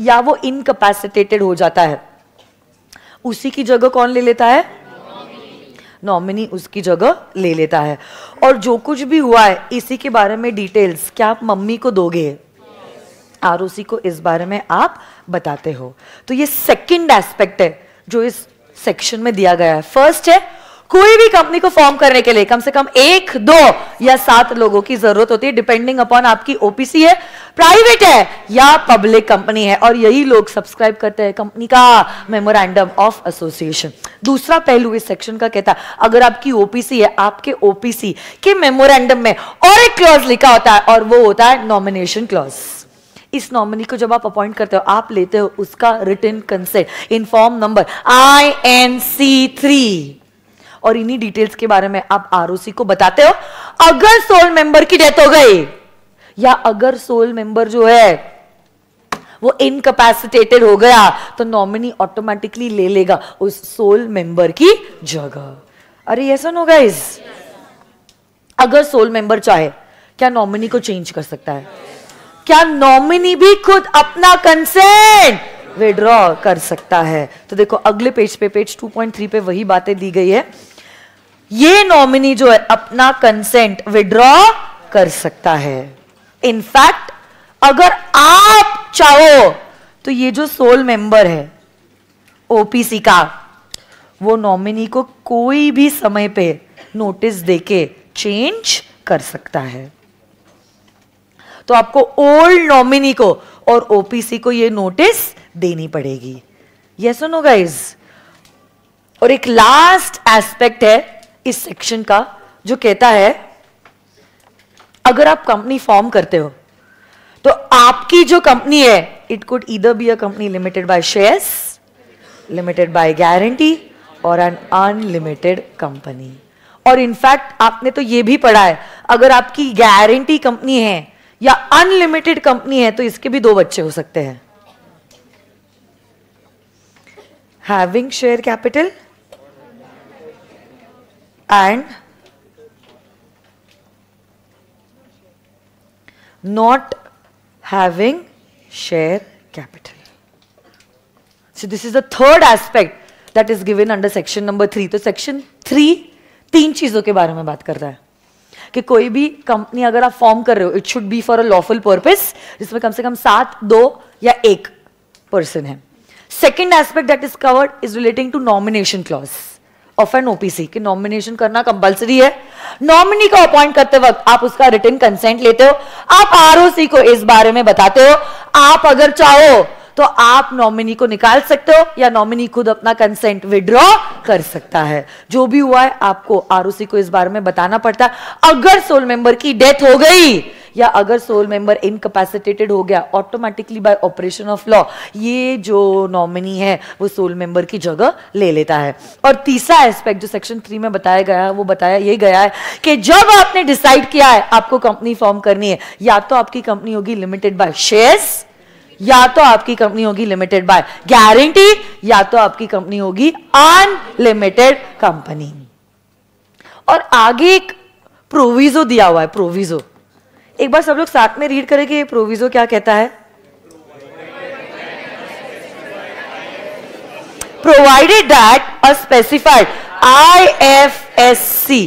Speaker 1: या वो इनकैपेसिटेटेड हो जाता है, उसी की जगह कौन ले लेता है? नॉमिनी उसकी जगह ले लेता है. और जो कुछ भी हुआ है इसी के बारे में डिटेल्स क्या आप मम्मी को दोगे? ROC को इस बारे में आप बताते हो. तो ये सेकंड एस्पेक्ट है जो इस सेक्शन में दिया गया है. फर्स्ट है कोई भी कंपनी को फॉर्म करने के लिए कम से कम 1, 2 या 7 लोगों की जरूरत होती है, डिपेंडिंग अपॉन आपकी ओपीसी है, प्राइवेट है या पब्लिक कंपनी है, और यही लोग सब्सक्राइब करते हैं कंपनी का मेमोरेंडम ऑफ एसोसिएशन. दूसरा पहलू इस सेक्शन का कहता है अगर आपकी ओपीसी है, आपके ओपीसी के मेमोरेंडम में और एक क्लॉज लिखा होता है और वो होता है नॉमिनेशन क्लॉज. इस नॉमिनी को जब आप अपॉइंट करते हो, आप लेते हो उसका written consent in form number INC3, और इन्हीं डिटेल्स के बारे में आप ROC को बताते हो। अगर सोल मेंबर की डेथ हो गई या अगर सोल मेंबर जो है वो इनकैपेसिटेटेड हो गया, तो नॉमिनी ऑटोमेटिकली ले लेगा उस सोल मेंबर की जगह। अरे यस और नो गाइस? अगर सोल मेंबर चाहे, क्या नॉमिनी को चेंज कर सकता है? क्या नॉमिनी भी खुद अपना कंसेंट विड्रॉ कर सकता है? तो देखो अगले पेज पे, पेज 2.3 पे वही बातें दी गई है। ये नॉमिनी जो है अपना कंसेंट विड्रॉ कर सकता है। इनफैक्ट अगर आप चाहो तो ये जो सोल मेंबर है OPC का, वो नॉमिनी को कोई भी समय पे नोटिस देके चेंज कर सकता है। तो आपको ओल्ड नॉमिनी को और OPC को ये नोटिस देनी पड़ेगी। यस और नो गाइस? और एक लास्ट एस्पेक्ट है इस सेक्शन का जो कहता है, अगर आप कंपनी फॉर्म करते हो तो आपकी जो कंपनी है, it could either be a company limited by shares, limited by guarantee और एन अनलिमिटेड कंपनी। और इनफैक्ट आपने तो ये भी पढ़ा है, अगर आपकी गारंटी कंपनी है या अनलिमिटेड कंपनी है तो इसके भी 2 बच्चे हो सकते हैं। Having share capital and not having share capital. So this is the third aspect that is given under section number 3. तो section 3 3 चीजों के बारे में बात करता है कि कोई भी कंपनी अगर आप फॉर्म कर रहे हो, it should be for a lawful purpose, जिसमें कम से कम 7, 2 या 1 पर्सन है। Second aspect that is covered is relating to nomination clause of an OPC कि नॉमिनेशन करना कंपलसरी है। नॉमिनी को अपॉइंट करते वक्त आप उसका रिटन कंसेंट लेते हो, आप ROC को इस बारे में बताते हो। आप अगर चाहो तो आप नॉमिनी को निकाल सकते हो या नॉमिनी खुद अपना कंसेंट विड्रॉ कर सकता है। जो भी हुआ है आपको ROC को इस बारे में बताना पड़ता है। अगर सोल मेंबर की डेथ हो गई या अगर सोल मेंबर इनकैपेसिटेटेड हो गया, automatically bye operation of law ये जो नॉमिनी है वो सोल मेंबर की जगह ले लेता है। और तीसरा एस्पेक्ट जो सेक्शन 3 में बताया गया है वो बताया ये गया है कि जब आपने डिसाइड किया है आपको कंपनी फॉर्म करनी है, या तो आपकी कंपनी होगी लिमिटेड बाय शेयर्स, या तो आपकी कंपनी होगी लिमिटेड बाय गारंटी, या तो आपकी कंपनी होगी अनलिमिटेड कंपनी। और आगे एक प्रोविजो दिया हुआ है, प्रोविजो एक बार सब लोग साथ में रीड करें कि ये प्रोविजो क्या कहता है। Provided that a specified IFSC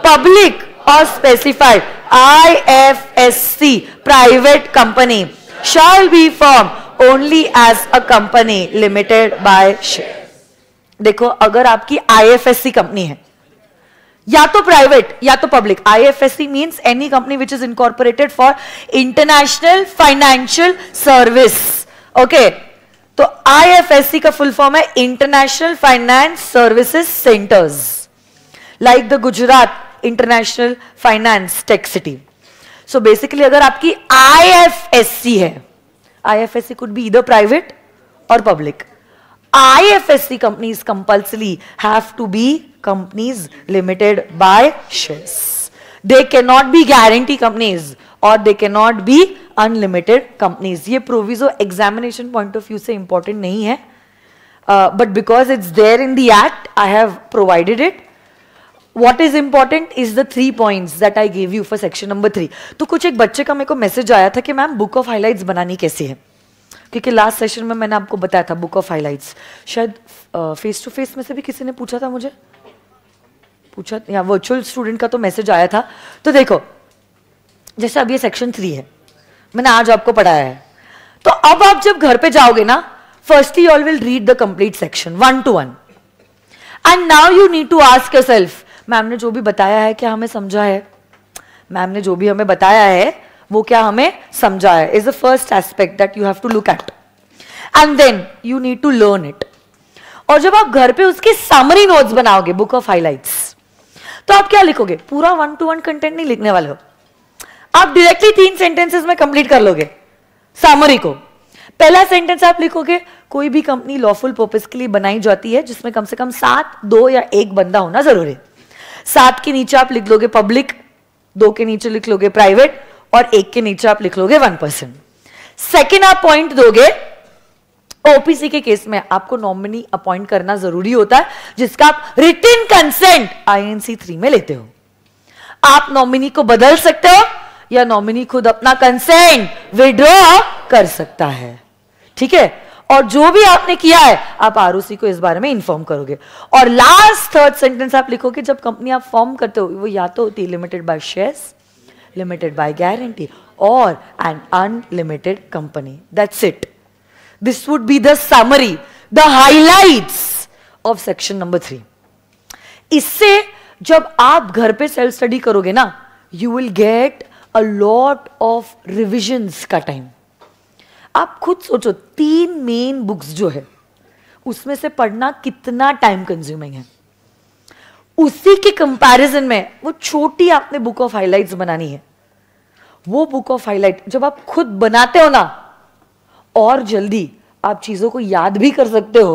Speaker 1: public और specified IFSC private company shall be formed only as a company limited by share। देखो अगर आपकी IFSC कंपनी है, या तो प्राइवेट या तो public, IFSC means any company which is incorporated for international financial service. Okay, तो IFSC का फुल फॉर्म है international finance services centres, like the Gujarat international finance tech city. So basically अगर आपकी IFSC है, IFSC could be either private or public. IFSC companies compulsorily have to be companies limited by shares. They cannot be guarantee companies or they cannot be unlimited companies. ये proviso examination point of view से important नहीं है, but because it's there in the act, I have provided it. What is important is the 3 points that I gave you for section number 3. तो कुछ एक बच्चे का मेरे को मैसेज आया था कि मैम बुक ऑफ हाइलाइट्स बनानी कैसी है, क्योंकि लास्ट सेशन में मैंने आपको बताया था बुक ऑफ हाइलाइट्स। शायद फेस टू फेस में से भी किसी ने पूछा था, मुझे पूछा या वर्चुअल स्टूडेंट का तो मैसेज आया था। तो देखो जैसे अब ये सेक्शन 3 है, मैंने आज आपको पढ़ाया है, तो अब आप जब घर पे जाओगे ना, firstly you all will read the complete section 1 to 1 and now you need to ask yourself, ma'am ने जो भी बताया है क्या हमें समझा है, मैम ने जो भी हमें बताया है वो क्या हमें समझा है, is the first aspect that you have to look at and then you need to learn it. और जब आप घर पे उसके समरी नोट्स बनाओगे बुक ऑफ हाइलाइट्स, तो आप क्या लिखोगे, पूरा 1 to 1 कंटेंट नहीं लिखने वाले हो, आप डायरेक्टली 3 सेंटेंसेस में कंप्लीट कर लोगे। समरी को पहला सेंटेंस आप लिखोगे, कोई भी कंपनी लॉफुल पर्पस के लिए बनाई जाती है जिसमें कम से कम 7, 2 या 1 बंदा होना जरूरी है। 7 के नीचे आप लिख लोगे पब्लिक, 2 के नीचे लिख लोगे प्राइवेट और 1 के नीचे आप लिख लोगे 1%। सेकेंड आप पॉइंट दोगे, ओपीसी के केस में आपको नॉमिनी अपॉइंट करना जरूरी होता है जिसका आप रिटन कंसेंट INC 3 में लेते हो। आप नॉमिनी को बदल सकते हो या नॉमिनी खुद अपना कंसेंट विड्रॉ कर सकता है, ठीक है। और जो भी आपने किया है आप आरओसी को इस बारे में इन्फॉर्म करोगे। और लास्ट थर्ड सेंटेंस आप लिखोगे, जब कंपनी आप फॉर्म करते हो वो या तो होती है limited by shares, limited by guarantee और an unlimited company. That's it. This would be the summary, the highlights of section number 3. इससे जब आप घर पे सेल्फ स्टडी करोगे ना, you will get a lot of revisions का टाइम। आप खुद सोचो 3 मेन बुक्स जो है उसमें से पढ़ना कितना टाइम कंज्यूमिंग है। उसी के कंपैरिजन में वो छोटी आपने बुक ऑफ हाइलाइट्स बनानी है। वो बुक ऑफ हाइलाइट जब आप खुद बनाते हो ना, और जल्दी आप चीजों को याद भी कर सकते हो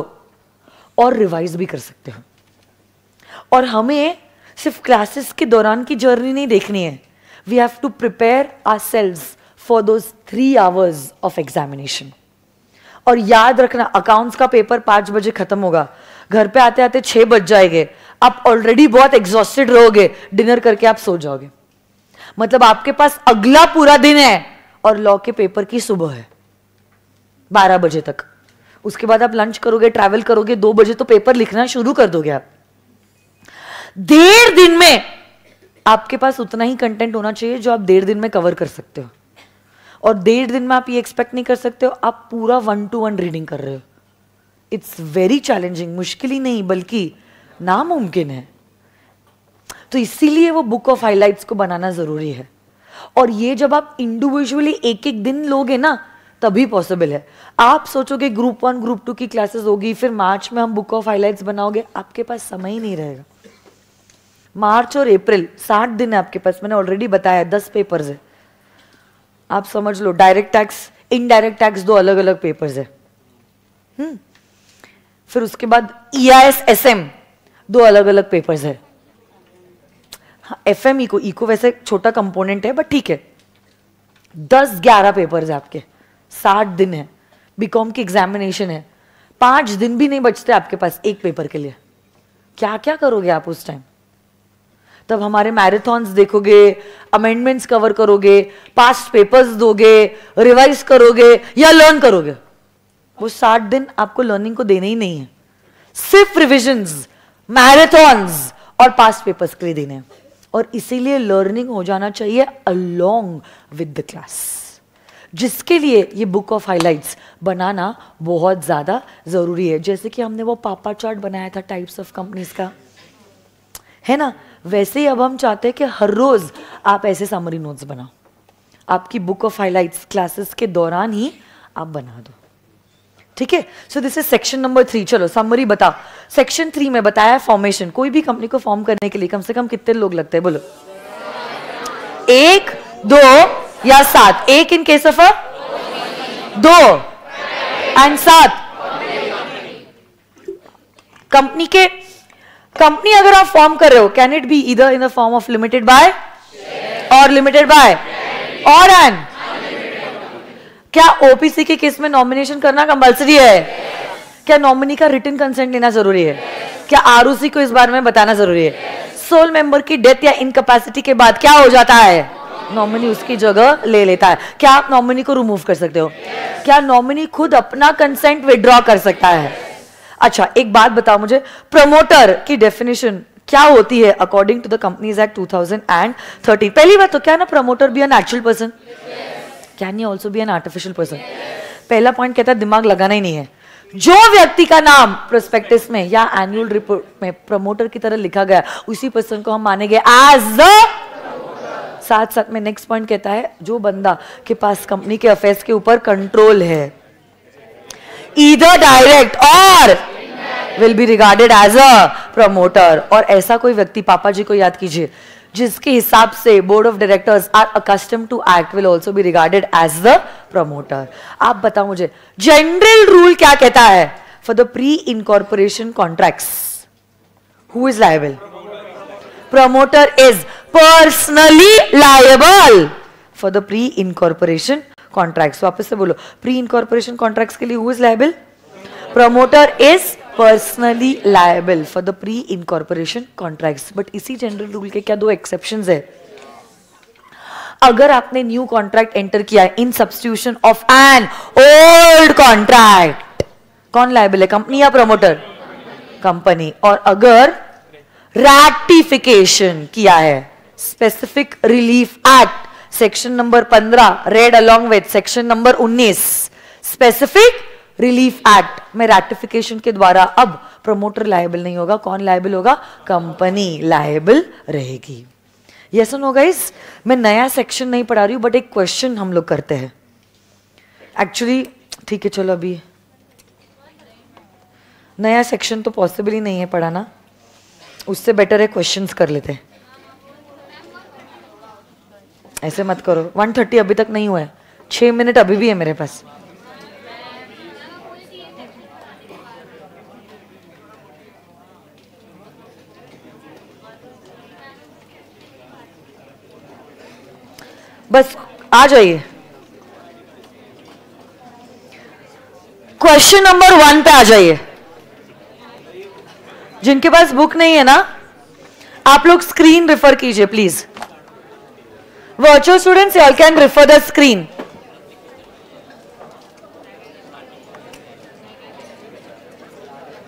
Speaker 1: और रिवाइज भी कर सकते हो। और हमें सिर्फ क्लासेस के दौरान की जर्नी नहीं देखनी है, we have to prepare ourselves for those 3 hours of examination. और याद रखना, अकाउंट्स का पेपर 5 बजे खत्म होगा, घर पे आते आते 6 बज जाएंगे, आप ऑलरेडी बहुत एग्जॉस्टेड रहोगे, डिनर करके आप सो जाओगे। मतलब आपके पास अगला पूरा दिन है और लॉ के पेपर की सुबह है 12 बजे तक। उसके बाद आप लंच करोगे, ट्रैवल करोगे, 2 बजे तो पेपर लिखना शुरू कर दोगे आप। 1.5 दिन में आपके पास उतना ही कंटेंट होना चाहिए जो आप 1.5 दिन में कवर कर सकते हो। और 1.5 दिन में आप ये एक्सपेक्ट नहीं कर सकते हो आप पूरा 1-to-1 रीडिंग कर रहे हो। इट्स वेरी चैलेंजिंग, मुश्किल ही नहीं बल्कि नामुमकिन है। तो इसीलिए वो बुक ऑफ हाइलाइट्स को बनाना जरूरी है। और ये जब आप इंडिविजुअली एक दिन लोगे ना तभी पॉसिबल है। आप सोचोगे ग्रुप 1 ग्रुप 2 की क्लासेस होगी, फिर मार्च में हम बुक ऑफ हाइलाइट्स बनाओगे, आपके पास समय ही नहीं रहेगा। मार्च और अप्रैल 60 दिन है आपके पास, मैंने ऑलरेडी बताया 10 पेपर्स है। आप समझ लो डायरेक्ट टैक्स, इनडायरेक्ट टैक्स 2 अलग अलग पेपर्स है। फिर उसके बाद EIS SM 2 अलग अलग पेपर्स है। हाँ, FME को इको वैसे छोटा कंपोनेंट है बट ठीक है। 10-11 पेपर्स है आपके, 60 दिन है। बीकॉम की एग्जामिनेशन है, 5 दिन भी नहीं बचते आपके पास एक पेपर के लिए। क्या क्या करोगे आप उस टाइम? तब हमारे मैराथन्स देखोगे, अमेंडमेंट्स कवर करोगे, पास्ट पेपर्स दोगे, रिवाइज करोगे या लर्न करोगे। वो 60 दिन आपको लर्निंग को देने ही नहीं है, सिर्फ रिविजन्स, मैराथन्स और पास्ट पेपर्स के लिए देने हैं। और इसीलिए लर्निंग हो जाना चाहिए अलोंग विद द क्लास, जिसके लिए ये बुक ऑफ हाइलाइट्स बनाना बहुत ज़्यादा ज़रूरी है। जैसे कि हमने वो पापा चार्ट बनाया था टाइप्स ऑफ कंपनीज का, है ना, वैसे ही अब हम चाहते हैं कि हर रोज़ आप ऐसे समरी नोट्स बनाओ। आपकी बुक ऑफ हाइलाइट्स क्लासेस के दौरान ही आप बना दो, ठीक है। सो दिस इज सेक्शन नंबर 3। चलो समरी बताओ। सेक्शन 3 में बताया फॉर्मेशन। कोई भी कंपनी को फॉर्म करने के लिए कम से कम कितने लोग लगते हैं बोलो? 1, 2 या 7? 1 in case of 2 and 7 company अगर आप फॉर्म कर रहे हो, कैन इट बी इधर in the form of limited by और लिमिटेड बाय और एन? क्या ओपीसी के केस में नॉमिनेशन करना कंपलसरी है? क्या नॉमिनी का रिटन कंसेंट लेना जरूरी है? क्या आरओसी को इस बारे में बताना जरूरी है? सोल मेंबर की डेथ या इनकैपेसिटी के बाद क्या हो जाता है? नॉमिनी उसकी जगह ले लेता है। क्या आप नॉमिनी को रिमूव कर सकते हो? क्या नॉमिनी खुद अपना कंसेंट विड्रॉ कर सकता है? अच्छा, एक बात बताओ मुझे, प्रमोटर की डेफिनेशन क्या होती है according to the companies act 2013? पहली बात तो क्या ना, promoter be an actual person, can he also be an artificial person? पहला पॉइंट कहता है दिमाग लगाना ही नहीं है। जो व्यक्ति का नाम प्रोस्पेक्टस में या एनुअल रिपोर्ट में प्रमोटर की तरह लिखा गया, उसी पर्सन को हम मानेंगे एज द। साथ साथ में नेक्स्ट पॉइंट कहता है जो बंदा के पास कंपनी के अफेयर्स के ऊपर कंट्रोल है, ईदर डायरेक्ट और will be regarded as a promoter. और ऐसा कोई व्यक्ति, पापा जी को याद कीजिए, जिसके हिसाब से board of directors are accustomed to act will also be regarded as the promoter. आप बताओ मुझे जनरल रूल क्या कहता है for the pre incorporation contracts? Who is liable? Promoter is personally liable for the pre incorporation contracts. वापस से बोलो, pre incorporation contracts के लिए who is liable? Promoter is personally liable for the pre incorporation contracts. But इसी general rule के क्या दो exceptions है. अगर आपने न्यू कॉन्ट्रैक्ट एंटर किया है in substitution of an old contract, कौन लायबल है, कंपनी या प्रमोटर? कंपनी. और अगर रैटिफिकेशन किया है specific relief act section number 15 read along with section number 19 specific relief act में रैटिफिकेशन के द्वारा अब प्रमोटर लायबल नहीं होगा. कौन लायबल होगा? कंपनी लायबल रहेगी. यस और नो गाइस? मैं नया सेक्शन नहीं पढ़ा रही हूं बट एक क्वेश्चन हम लोग करते हैं एक्चुअली. ठीक है चलो, अभी नया सेक्शन तो पॉसिबल ही नहीं है पढ़ाना, उससे बेटर है क्वेश्चंस कर लेते हैं. ऐसे मत करो. 1:30 अभी तक नहीं हुआ है, 6 मिनट अभी भी है मेरे पास. बस आ जाइए. क्वेश्चन नंबर 1 पे आ जाइए. जिनके पास बुक नहीं है ना, आप लोग स्क्रीन रेफर कीजिए please. Virtual students, you all can refer the screen.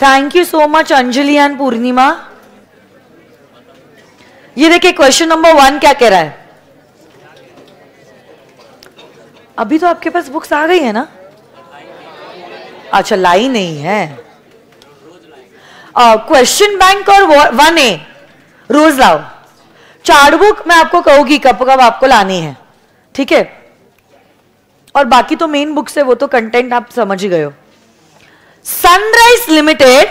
Speaker 1: Thank you so much Anjali and Purnima. ये देखिए क्वेश्चन नंबर 1 क्या कह रहा है. अभी तो आपके पास बुक्स आ गई है ना? अच्छा, लाई नहीं है. क्वेश्चन बैंक और 1A रोज लाओ. चार्ट बुक मैं आपको कहूंगी कब कब आपको लानी है, ठीक है? और बाकी तो मेन बुक से वो तो कंटेंट आप समझ ही गए हो. Sunrise limited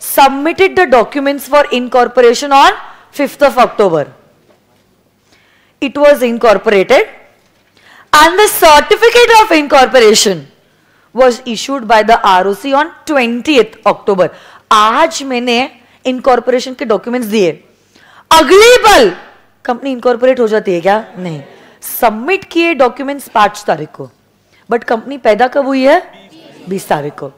Speaker 1: submitted the documents for incorporation on 5th of October. It was incorporated and the certificate of incorporation was issued by the ROC on 20th October. आज मैंने इनकॉर्पोरेशन के डॉक्यूमेंट्स दिए, अगले पल कंपनी इनकॉर्पोरेट हो जाती है क्या? नहीं. सबमिट किए डॉक्यूमेंट्स 5 तारीख को, बट कंपनी पैदा कब हुई है? 20 तारीख को.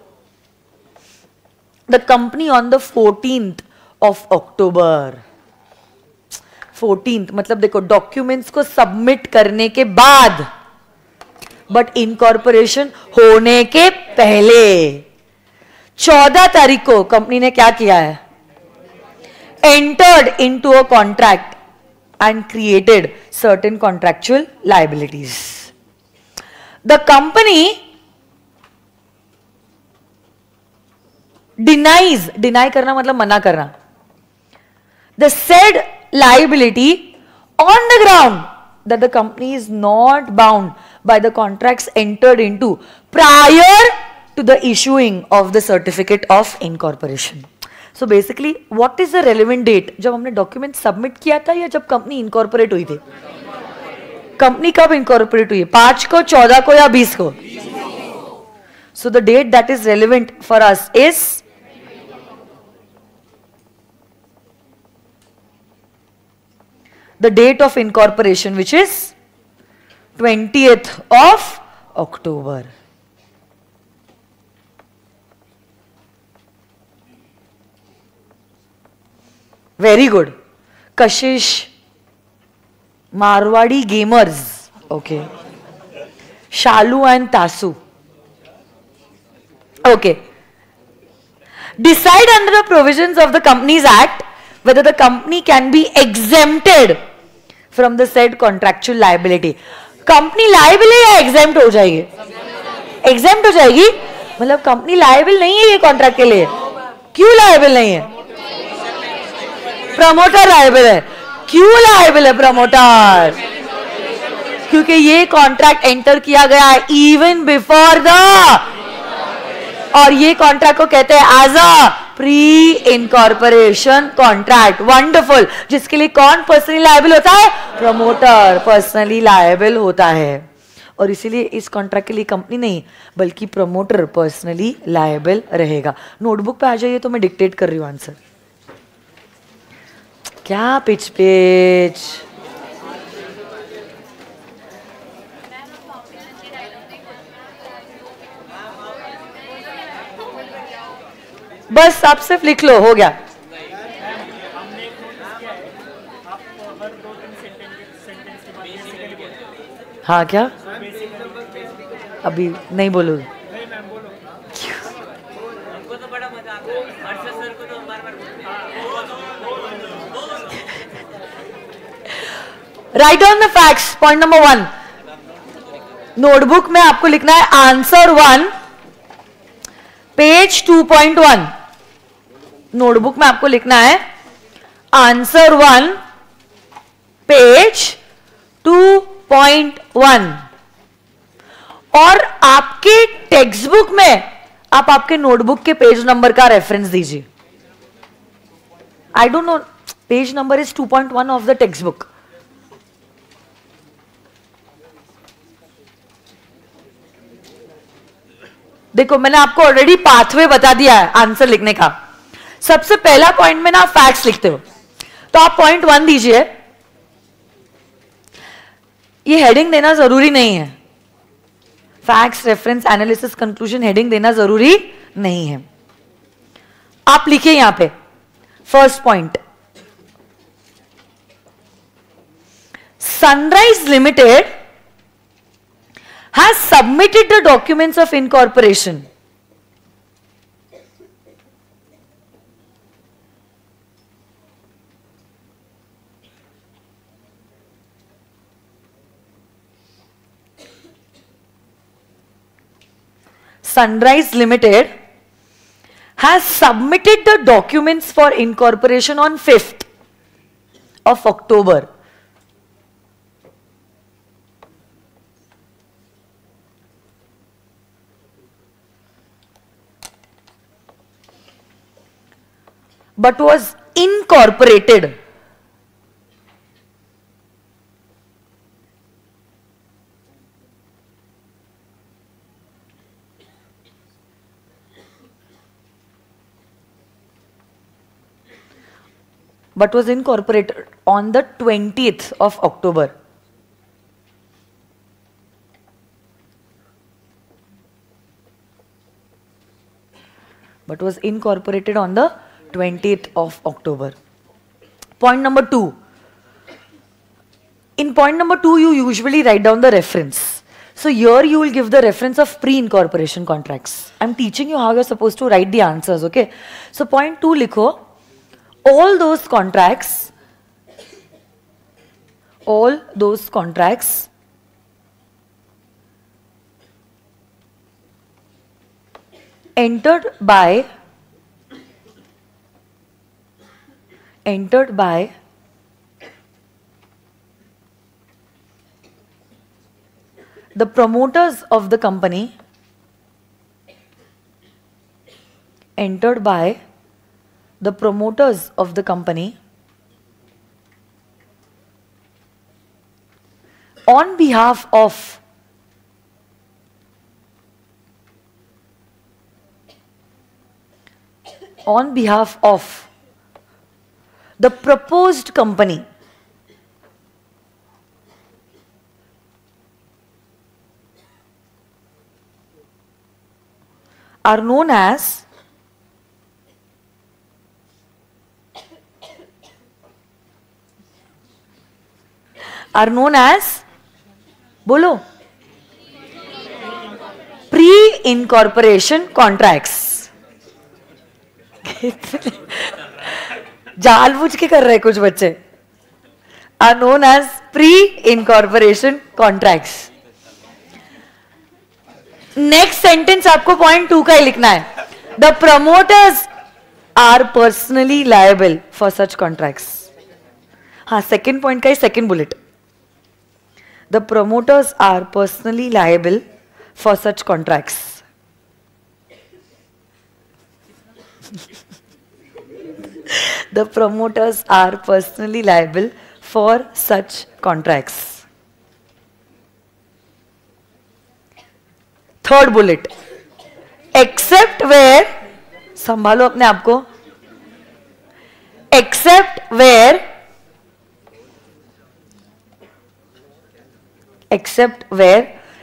Speaker 1: The company on the 14th of October. 14th मतलब देखो डॉक्यूमेंट्स को सबमिट करने के बाद बट इनकॉर्पोरेशन होने के पहले 14 तारीख को कंपनी ने क्या किया है? Entered into a contract and created certain contractual liabilities. The company deny करना मतलब मना करना. The said liability on the ground that the company is not bound by the contracts entered into prior to the issuing of the certificate of incorporation. So basically what is the relevant date? जब हमने document submit किया था या जब company incorporate हुई थी? Company कब incorporate हुई? 5 को, 14 को या 20 को? So the date that is relevant for us is the date of incorporation, which is 20th of October. Very good. Kashish, Marwadi Gamers, okay. Shalu and Tasu, okay. Decide under the provisions of the Companies Act whether the company can be exempted from the said contractual liability. Company liable है या exempt हो जाएगी? Exempt हो जाएगी मतलब company liable नहीं है ये कॉन्ट्रैक्ट के लिए. क्यों लायबल नहीं है? प्रमोटर लायबल है. क्यों लायबल है प्रमोटर? क्योंकि ये कॉन्ट्रैक्ट एंटर किया गया है इवन बिफोर द, और ये कॉन्ट्रैक्ट को कहते हैं as a pre incorporation contract. Wonderful. जिसके लिए कौन पर्सनली लायबल होता है? प्रमोटर पर्सनली लायबल होता है. और इसीलिए इस कॉन्ट्रैक्ट के लिए कंपनी नहीं बल्कि प्रमोटर पर्सनली लायबल रहेगा. नोटबुक पे आ जाइए तो मैं डिक्टेट कर रही हूँ आंसर. क्या पिच पिच. बस आप सिर्फ लिख लो, हो गया. हाँ क्या अभी नहीं बोलू. Write down the facts. Point number 1. Notebook में आपको लिखना है आंसर 1 पेज 2.1. नोटबुक में आपको लिखना है आंसर 1 पेज 2.1. और आपके टेक्स्ट बुक में आप आपके नोटबुक के पेज नंबर का रेफरेंस दीजिए. I don't know, page number is 2.1 of the text book. देखो मैंने आपको ऑलरेडी पाथवे बता दिया है आंसर लिखने का. सबसे पहला पॉइंट में ना आप फैक्ट्स लिखते हो तो आप पॉइंट 1 दीजिए. ये हेडिंग देना जरूरी नहीं है. Facts, reference, analysis, conclusion heading देना जरूरी नहीं है. आप लिखिए यहां पे first point. Sunrise limited has submitted the documents of incorporation. Sunrise Limited has submitted the documents for incorporation on 5th of October. But was incorporated on the 20th of October. But was incorporated on the 20th of October. Point number 2. In point number 2, you usually write down the reference. So here you will give the reference of pre-incorporation contracts. I'm teaching you how you're supposed to write the answers, okay? So point 2 likho, all those contracts entered by the promoters of the company, on behalf of the proposed company are known as बोलो pre-incorporation contracts. जानबूझ के कर रहे कुछ बच्चे. Are known as pre-incorporation contracts. Next sentence आपको point 2 का ही लिखना है. The promoters are personally liable for such contracts. हाँ, सेकेंड पॉइंट का ही second bullet. The promoters are personally liable for such contracts. The promoters are personally liable for such contracts. Third bullet. Except where, संभालो अपने आप को, except where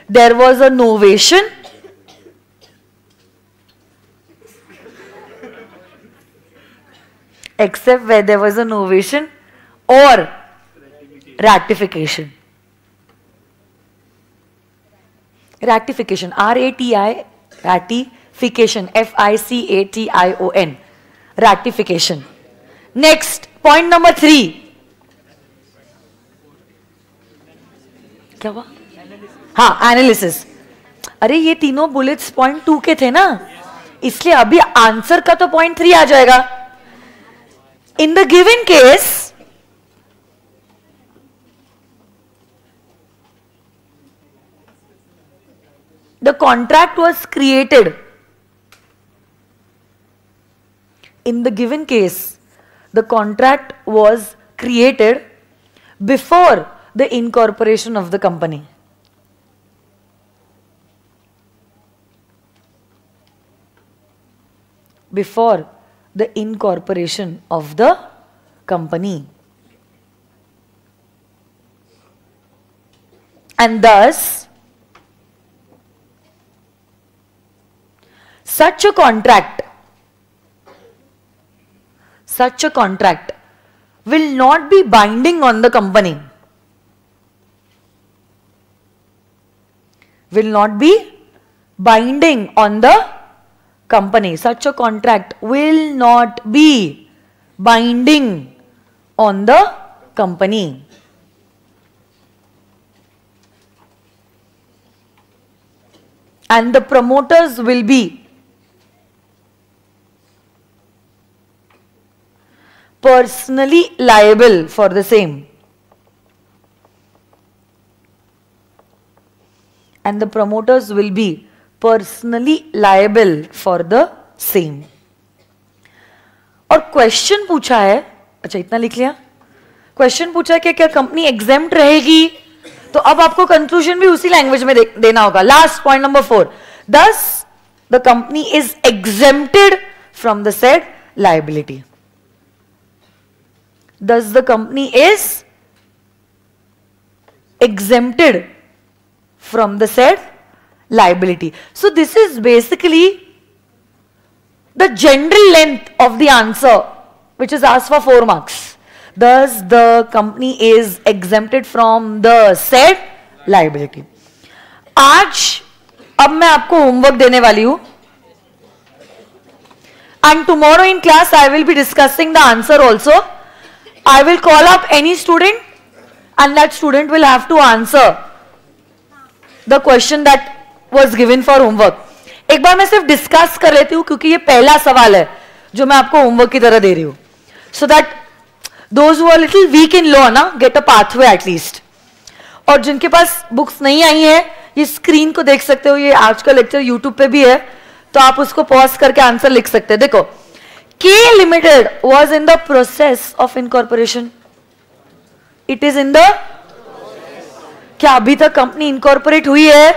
Speaker 1: there was a novation or ratification. Ratification, R-A-T-I, ratification, F-I-C-A-T-I-O-N, ratification. Next, point number 3. क्या हुआ? हाँ, analysis. अरे ये तीनों बुलेट्स पॉइंट 2 के थे ना, इसलिए अभी आंसर का तो पॉइंट 3 आ जाएगा. In the given case the contract was created. In the given case, the contract was created before the incorporation of the company. Before the incorporation of the company. And thus, such a contract will not be binding on the company. Will not be binding on the company. Such a contract will not be binding on the company. And the promoters will be personally liable for the same. And the promoters will be personally liable for the same. और question पूछा है, अच्छा इतना लिख लिया. Question पूछा है कि क्या कंपनी एग्जेम्प्ट रहेगी, तो अब आपको कंक्लूजन भी उसी लैंग्वेज में देना होगा. Last point number 4. Thus, the company is exempted from the said liability. Thus, the company is exempted from the said liability. So, this is basically the general length of the answer, which is asked for 4 marks. Thus, the company is exempted from the said liability. आज अब मैं आपको homework देने वाली हूं. And tomorrow in class I will be discussing the answer also. I will call up any student and that student will have to answer the question that was given for homework. एक बार मैं सिर्फ discuss कर लेती हूँ क्योंकि ये पहला सवाल है जो मैं आपको होमवर्क की तरह दे रही हूँ. So that those who are little weak in law ना get a pathway at least. और जिनके पास बुक्स नहीं आई हैं ये स्क्रीन को देख सकते हो. ये आज का लेक्चर यूट्यूब पे भी है तो आप उसको पॉज करके आंसर लिख सकते हैं. देखो, K Limited was in the process of incorporation. It is in the, क्या अभी तक कंपनी इनकॉर्पोरेट हुई है?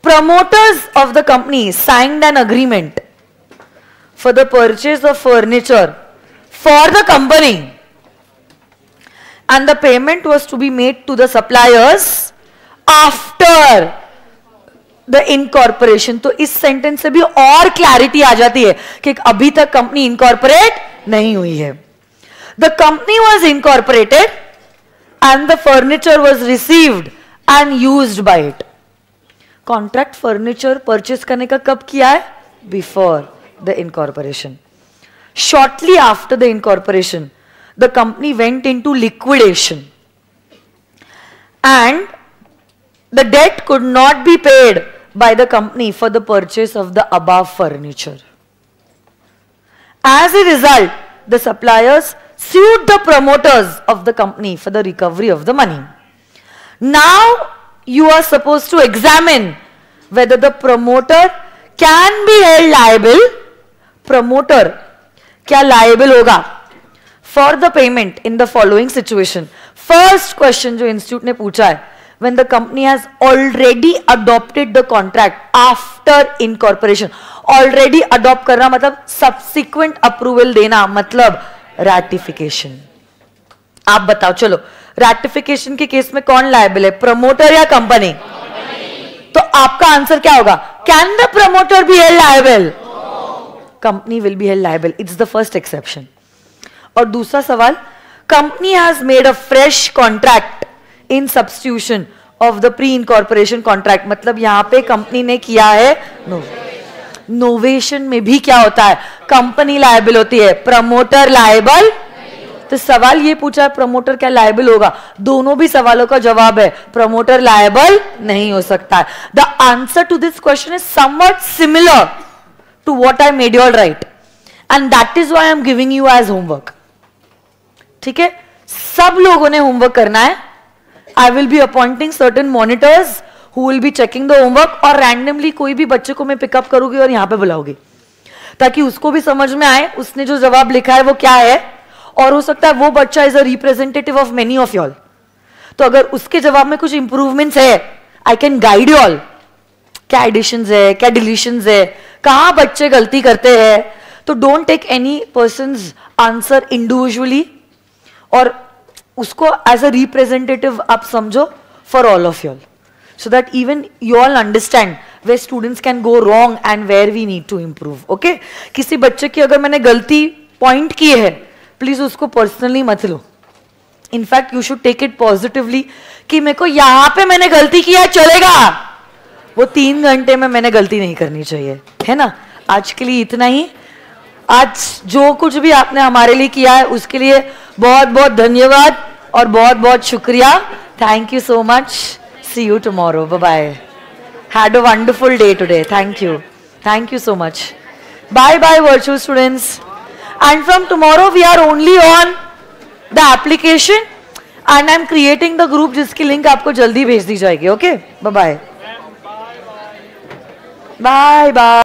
Speaker 1: Promoters of the company signed an agreement for the purchase of furniture for the company and the payment was to be made to the suppliers after the incorporation. तो इस sentence से भी और clarity आ जाती है कि अभी तक कंपनी इनकॉर्पोरेट नहीं हुई है. The company was incorporated and the furniture was received and used by it. Contract furniture purchase करने का कब किया है? Before the incorporation. Shortly after the incorporation the company went into liquidation and the debt could not be paid by the company for the purchase of the above furniture. As a result, the suppliers sued the promoters of the company for the recovery of the money. Now you are supposed to examine whether the promoter can be held liable. Promoter क्या liable होगा for the payment in the following situation? First question जो institute ने पूछा है, when the company has already adopted the contract after incorporation. Already adopt करना मतलब subsequent approval देना, मतलब ratification. आप बताओ, चलो ratification के केस में कौन लायबल है, प्रमोटर या कंपनी? तो आपका आंसर क्या होगा? Can the promoter be held liable? Company will be held liable. It's the first exception. और दूसरा सवाल, company has made a fresh contract in substitution of the pre incorporation contract, मतलब यहां पे कंपनी ने किया है नोवेशन में भी क्या होता है, कंपनी लायबल होती है, प्रमोटर लायबल। तो सवाल ये पूछा है प्रमोटर क्या लायबल होगा, दोनों भी सवालों का जवाब है प्रमोटर लायबल नहीं हो सकता है। The answer to this question is something similar to what I made you all right and that is why I am giving you as homework. ठीक है, सब लोगों ने होमवर्क करना है। I will be appointing certain monitors who will be checking the homework, और randomly कोई भी बच्चे को मैं पिकअप करूंगी और यहाँ पे बुलाऊंगी ताकि उसको भी समझ में आए उसने जो जवाब लिखा है वो क्या है, और हो सकता है वो बच्चा is a representative of many of you all. तो अगर उसके जवाब में कुछ इंप्रूवमेंट्स है, I can guide you all, क्या एडिशंस है, क्या डिलीशंस है, कहाँ बच्चे गलती करते हैं। तो don't take any person's answer individually, और उसको एज अ रिप्रेजेंटेटिव आप समझो for all of you all, so that even you all understand where students can go wrong and where we need to improve. Okay, किसी बच्चे की अगर मैंने गलती पॉइंट की है, प्लीज उसको पर्सनली मत लो। In fact you should take it positively कि मेरे को यहां पे मैंने गलती किया, चलेगा, वो 3 घंटे में मैंने गलती नहीं करनी चाहिए, है ना। आज के लिए इतना ही। आज जो कुछ भी आपने हमारे लिए किया है उसके लिए बहुत बहुत धन्यवाद और बहुत बहुत शुक्रिया। Thank you so much, see you tomorrow, bye bye, had a wonderful day today, thank you so much, bye bye virtual students, and from tomorrow we are only on the application and I am creating the group जिसकी link आपको जल्दी भेज दी जाएगी। Okay, bye bye, bye bye.